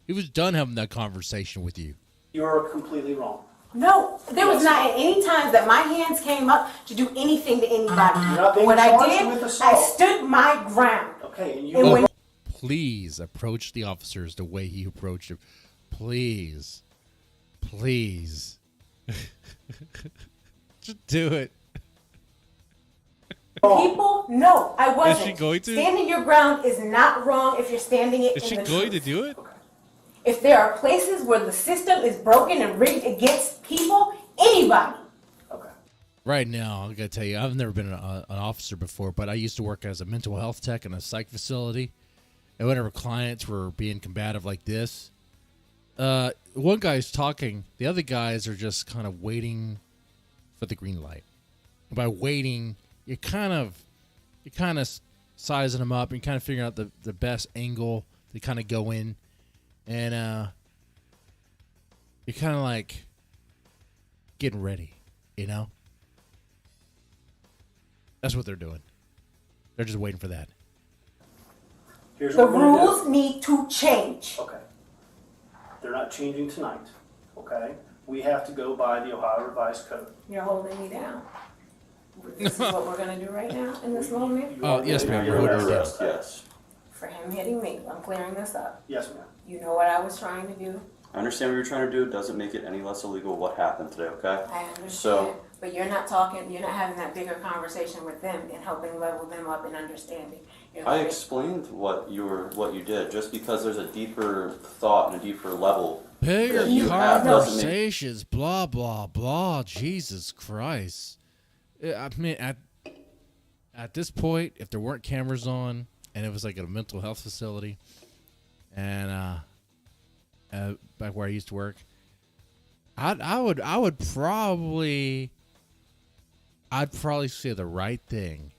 [SPEAKER 1] He was done having that conversation with you.
[SPEAKER 12] You're completely wrong.
[SPEAKER 9] No, there was not any times that my hands came up to do anything to anybody.
[SPEAKER 12] You're not being
[SPEAKER 9] What I
[SPEAKER 12] charged
[SPEAKER 9] did,
[SPEAKER 12] with
[SPEAKER 9] I
[SPEAKER 12] assault.
[SPEAKER 9] stood my ground.
[SPEAKER 12] Okay, and
[SPEAKER 9] And
[SPEAKER 12] you
[SPEAKER 9] when
[SPEAKER 1] Please approach the officers the way he approached him. Please. Just do it.
[SPEAKER 9] people, no, I wasn't.
[SPEAKER 1] Is she going to?
[SPEAKER 9] Standing your ground is not wrong if you're standing it
[SPEAKER 1] Is
[SPEAKER 9] in
[SPEAKER 1] she
[SPEAKER 9] the
[SPEAKER 1] going
[SPEAKER 9] truth.
[SPEAKER 1] to do it?
[SPEAKER 9] If there are places where the system is broken and rigged against people, anybody.
[SPEAKER 1] Right now, I gotta tell you, I've never been an officer before, but I used to work as a mental health tech in a psych facility. And whenever clients were being combative like this, one guy's talking, the other guys are just kind of waiting for the green light. And by waiting, you're kind of sizing them up and kind of figuring out the best angle to kind of go in. And you're kind of like getting ready, you know? That's what they're doing. They're just waiting for that.
[SPEAKER 12] Here's
[SPEAKER 9] The
[SPEAKER 12] what we're gonna do.
[SPEAKER 9] rules need to change.
[SPEAKER 12] Okay. They're not changing tonight. Okay? We have to go by the Ohio Revised Code.
[SPEAKER 9] You're holding me down. This is what we're going to do right now in this moment.
[SPEAKER 1] Oh, yes, ma'am.
[SPEAKER 10] You're
[SPEAKER 1] We're
[SPEAKER 10] under
[SPEAKER 1] holding you
[SPEAKER 10] arrest, yes.
[SPEAKER 9] For him hitting me, I'm clearing this up.
[SPEAKER 12] Yes, ma'am.
[SPEAKER 9] You know what I was trying to do.
[SPEAKER 10] I understand what you're trying to do. It doesn't make it any less illegal what happened today, okay?
[SPEAKER 9] I understand.
[SPEAKER 10] So,
[SPEAKER 9] But you're not talking, you're not having that bigger conversation with them and helping level them up in understanding. You're
[SPEAKER 10] I
[SPEAKER 9] letting-
[SPEAKER 10] explained what you did. Just because there's a deeper thought and a deeper level
[SPEAKER 1] Bigger
[SPEAKER 10] that you have doesn't make
[SPEAKER 1] conversations, blah, blah, blah. Jesus Christ. I mean, at this point, if there weren't cameras on and it was like at a mental health facility and back where I used to work, I would probably say the right thing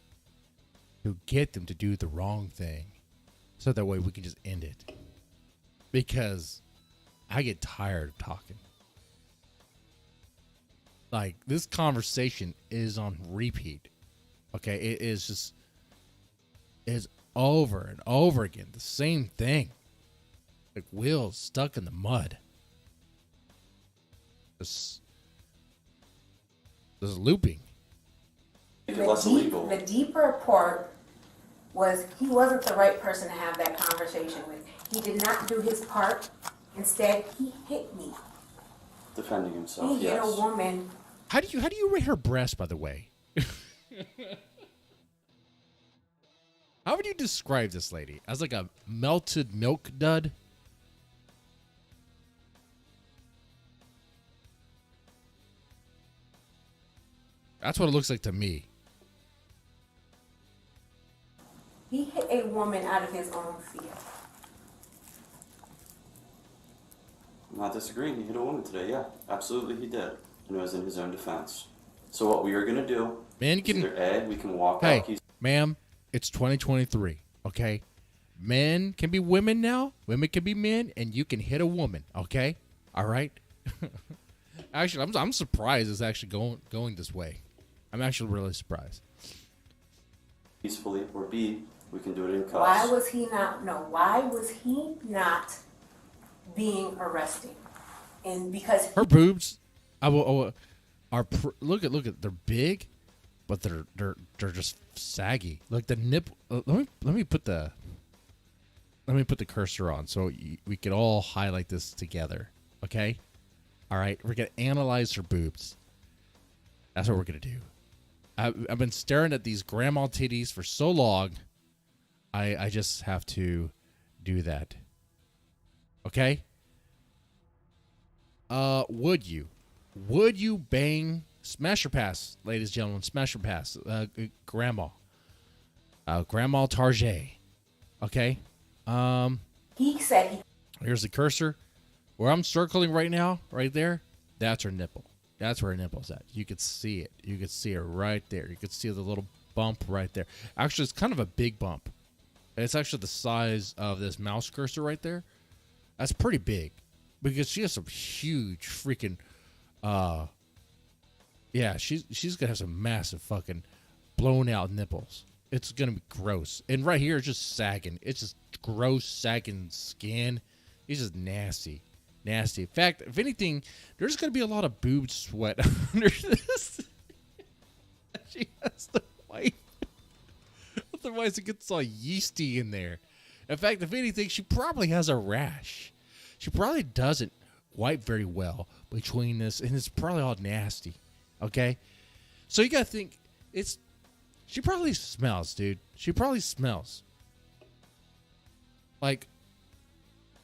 [SPEAKER 1] to get them to do the wrong thing so that way we can just end it. Because I get tired of talking. Like, this conversation is on repeat. Okay, it is just is over and over again the same thing. Like wheels stuck in the mud. This looping.
[SPEAKER 9] The deeper part was he wasn't the right person to have that conversation with. He did not do his part. Instead, he hit me.
[SPEAKER 10] Defending himself.
[SPEAKER 9] He hit a woman.
[SPEAKER 1] How do you rate her breast, by the way? How would you describe this lady? As like a melted milk dud? That's what it looks like to me.
[SPEAKER 9] He hit a woman out of his own fear.
[SPEAKER 10] I'm not disagreeing. He hit a woman today. Yeah, absolutely he did. And it was in his own defense. So what we are going to do is either A, we can walk out.
[SPEAKER 1] Hey, ma'am, it's 2023, okay? Men can be women now. Women can be men, and you can hit a woman, okay? All right? Actually, I'm surprised it's actually going this way. I'm actually really surprised.
[SPEAKER 10] Peacefully, or B, we can do it in cuffs.
[SPEAKER 9] Why was he not being arrested? And because
[SPEAKER 1] her boobs, look at they're big, but they're just saggy. Like the nipple. Let me put the cursor on so we could all highlight this together. Okay, all right. We're gonna analyze her boobs. That's what we're gonna do. I've been staring at these grandma titties for so long. I just have to do that. Okay? Would you bang smash or pass, ladies and gentlemen, smash or pass, grandma Tarjay. Okay?
[SPEAKER 9] he said
[SPEAKER 1] Here's the cursor. Where I'm circling right now, right there, that's her nipple. That's where her nipple's at. You could see it. You could see it right there. You could see the little bump right there. Actually, it's kind of a big bump. It's actually the size of this mouse cursor right there. That's pretty big because she has some huge freaking, yeah, she's gonna have some massive fucking blown out nipples. It's gonna be gross. And right here, it's just sagging. It's just gross sagging skin. It's just nasty. Nasty. In fact, if anything, there's going to be a lot of boob sweat under this. She has to wipe. Otherwise, it gets all yeasty in there. In fact, if anything, she probably has a rash. She probably doesn't wipe very well between this, and it's probably all nasty. Okay? So you got to think, she probably smells, dude. She probably smells. Like,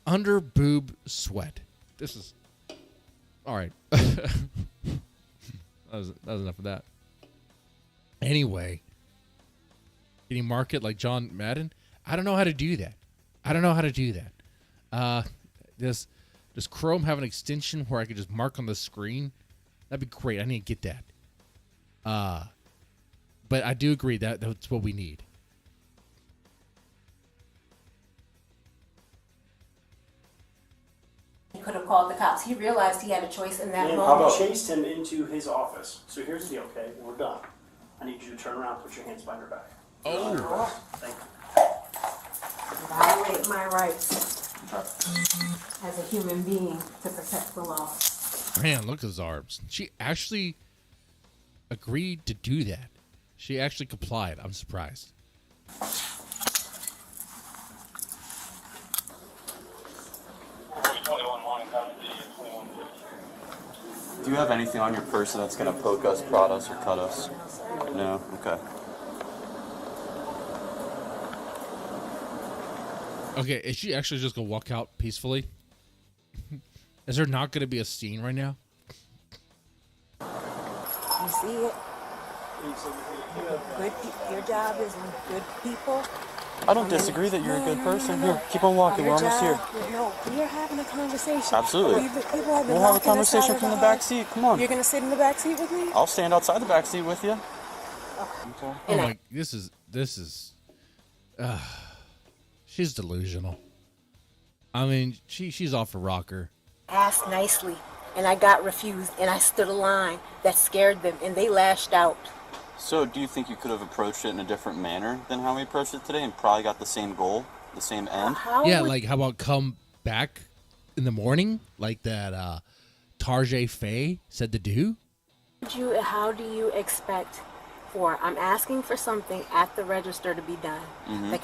[SPEAKER 1] under boob sweat. This is all right. that was enough of that. Anyway, can you mark it like John Madden? I don't know how to do that. Does Chrome have an extension where I could just mark on the screen? That'd be great. I need to get that. But I do agree that's what we need.
[SPEAKER 9] could have called the cops. He realized he had a choice in that
[SPEAKER 12] And
[SPEAKER 9] moment.
[SPEAKER 12] how chased him into his office. So here's the deal, okay? When we're done, I need you to turn around, put your hands behind your back.
[SPEAKER 1] Oh.
[SPEAKER 12] Thank you.
[SPEAKER 9] Violate my rights as a human being to protect the law.
[SPEAKER 1] Man, look at his arms. She actually agreed to do that. She actually complied. I'm surprised.
[SPEAKER 10] Do you have anything on your person that's going to poke us, prod us, or cut us? No? Okay.
[SPEAKER 1] Okay, is she actually just going to walk out peacefully? Is there not going to be a scene right now?
[SPEAKER 13] You see it? Your job is with good people.
[SPEAKER 10] I don't disagree that you're a good person. Here, keep on walking. We're almost here.
[SPEAKER 13] No, we're having a conversation.
[SPEAKER 10] Absolutely.
[SPEAKER 13] People have been
[SPEAKER 10] We'll have a
[SPEAKER 13] walking
[SPEAKER 10] conversation
[SPEAKER 13] us
[SPEAKER 10] from the
[SPEAKER 13] out
[SPEAKER 10] back seat. Come on.
[SPEAKER 13] You're going to sit in the back seat with me?
[SPEAKER 10] I'll stand outside the back seat with you.
[SPEAKER 1] Oh my, this is, she's delusional. I mean, she's off a rocker.
[SPEAKER 13] Ask nicely.
[SPEAKER 9] and I got refused, and I stood a line that scared them, and they lashed out.
[SPEAKER 10] So do you think you could have approached it in a different manner than how we approached it today and probably got the same goal, the same end?
[SPEAKER 1] Yeah, like how about come back in the morning like that Tarjay Faye said to do?
[SPEAKER 9] How do you expect I'm asking for something at the register to be done.
[SPEAKER 10] Mm-hmm.
[SPEAKER 9] The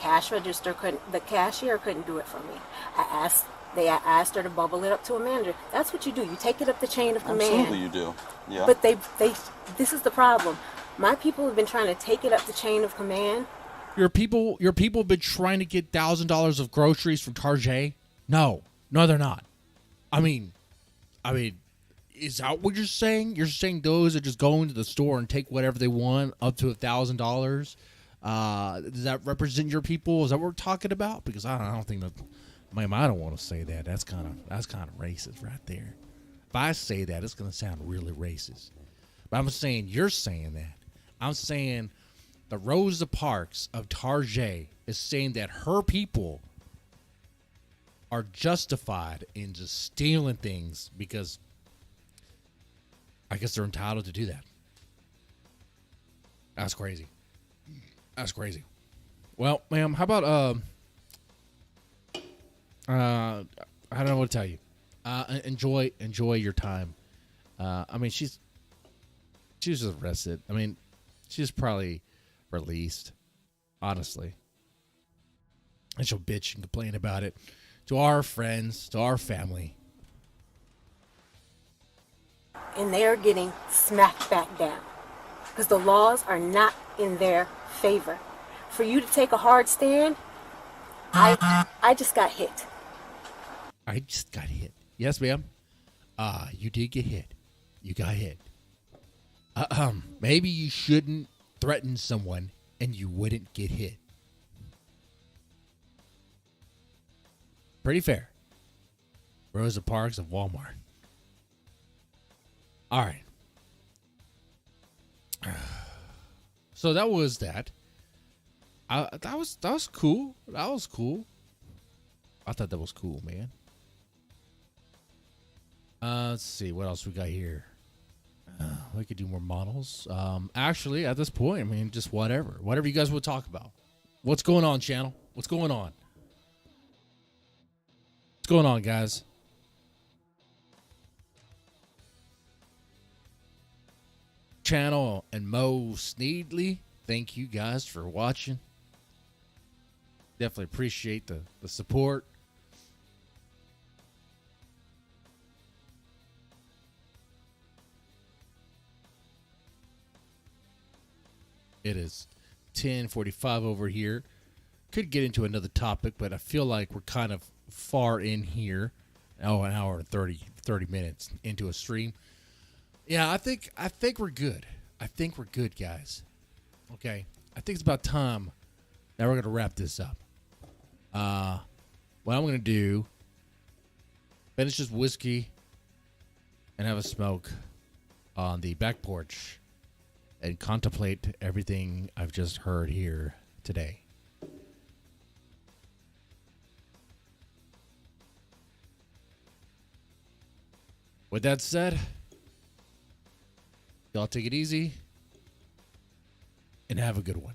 [SPEAKER 9] cashier couldn't do it for me. I asked her to bubble it up to a manager. That's what you do. You take it up the chain of command.
[SPEAKER 10] Absolutely you do. Yeah.
[SPEAKER 9] But this is the problem. My people have been trying to take it up the chain of command.
[SPEAKER 1] Your people have been trying to get $1,000 of groceries from Tarjay? No, they're not. I mean, is that what you're saying? You're saying those are just going to the store and take whatever they want up to $1,000? Does that represent your people? Is that what we're talking about? Because I don't think that. I don't want to say that. That's kind of racist right there. If I say that, it's gonna sound really racist. But I'm saying you're saying that. I'm saying the Rosa Parks of Tarjay is saying that her people are justified in just stealing things because I guess they're entitled to do that. That's crazy. That's crazy. Well, ma'am, how about I don't know what to tell you. Enjoy your time. She's just arrested. She's probably released, honestly. And she'll bitch and complain about it to our friends, to our family.
[SPEAKER 9] And they're getting smacked back down because the laws are not in their favor. For you to take a hard stand, I just got hit.
[SPEAKER 1] I just got hit. Yes, ma'am. You did get hit. You got hit. Maybe you shouldn't threaten someone and you wouldn't get hit. Pretty fair. Rosa Parks of Walmart. All right. So that was that. That was cool. That was cool. I thought that was cool, man. Let's see what else we got here. We could do more models. Actually, at this point, just whatever you guys would talk about. What's going on, channel? What's going on? What's going on, guys? Channel and Mo Sneedley, thank you guys for watching. Definitely appreciate the support. It is 10:45 over here. Could get into another topic, but I feel like we're kind of far in here. Oh, an hour and 30 minutes into a stream. Yeah, I think we're good. I think we're good, guys. Okay. I think it's about time that we're going to wrap this up. What I'm going to do, finish this whiskey and have a smoke on the back porch and contemplate everything I've just heard here today. With that said, y'all take it easy and have a good one.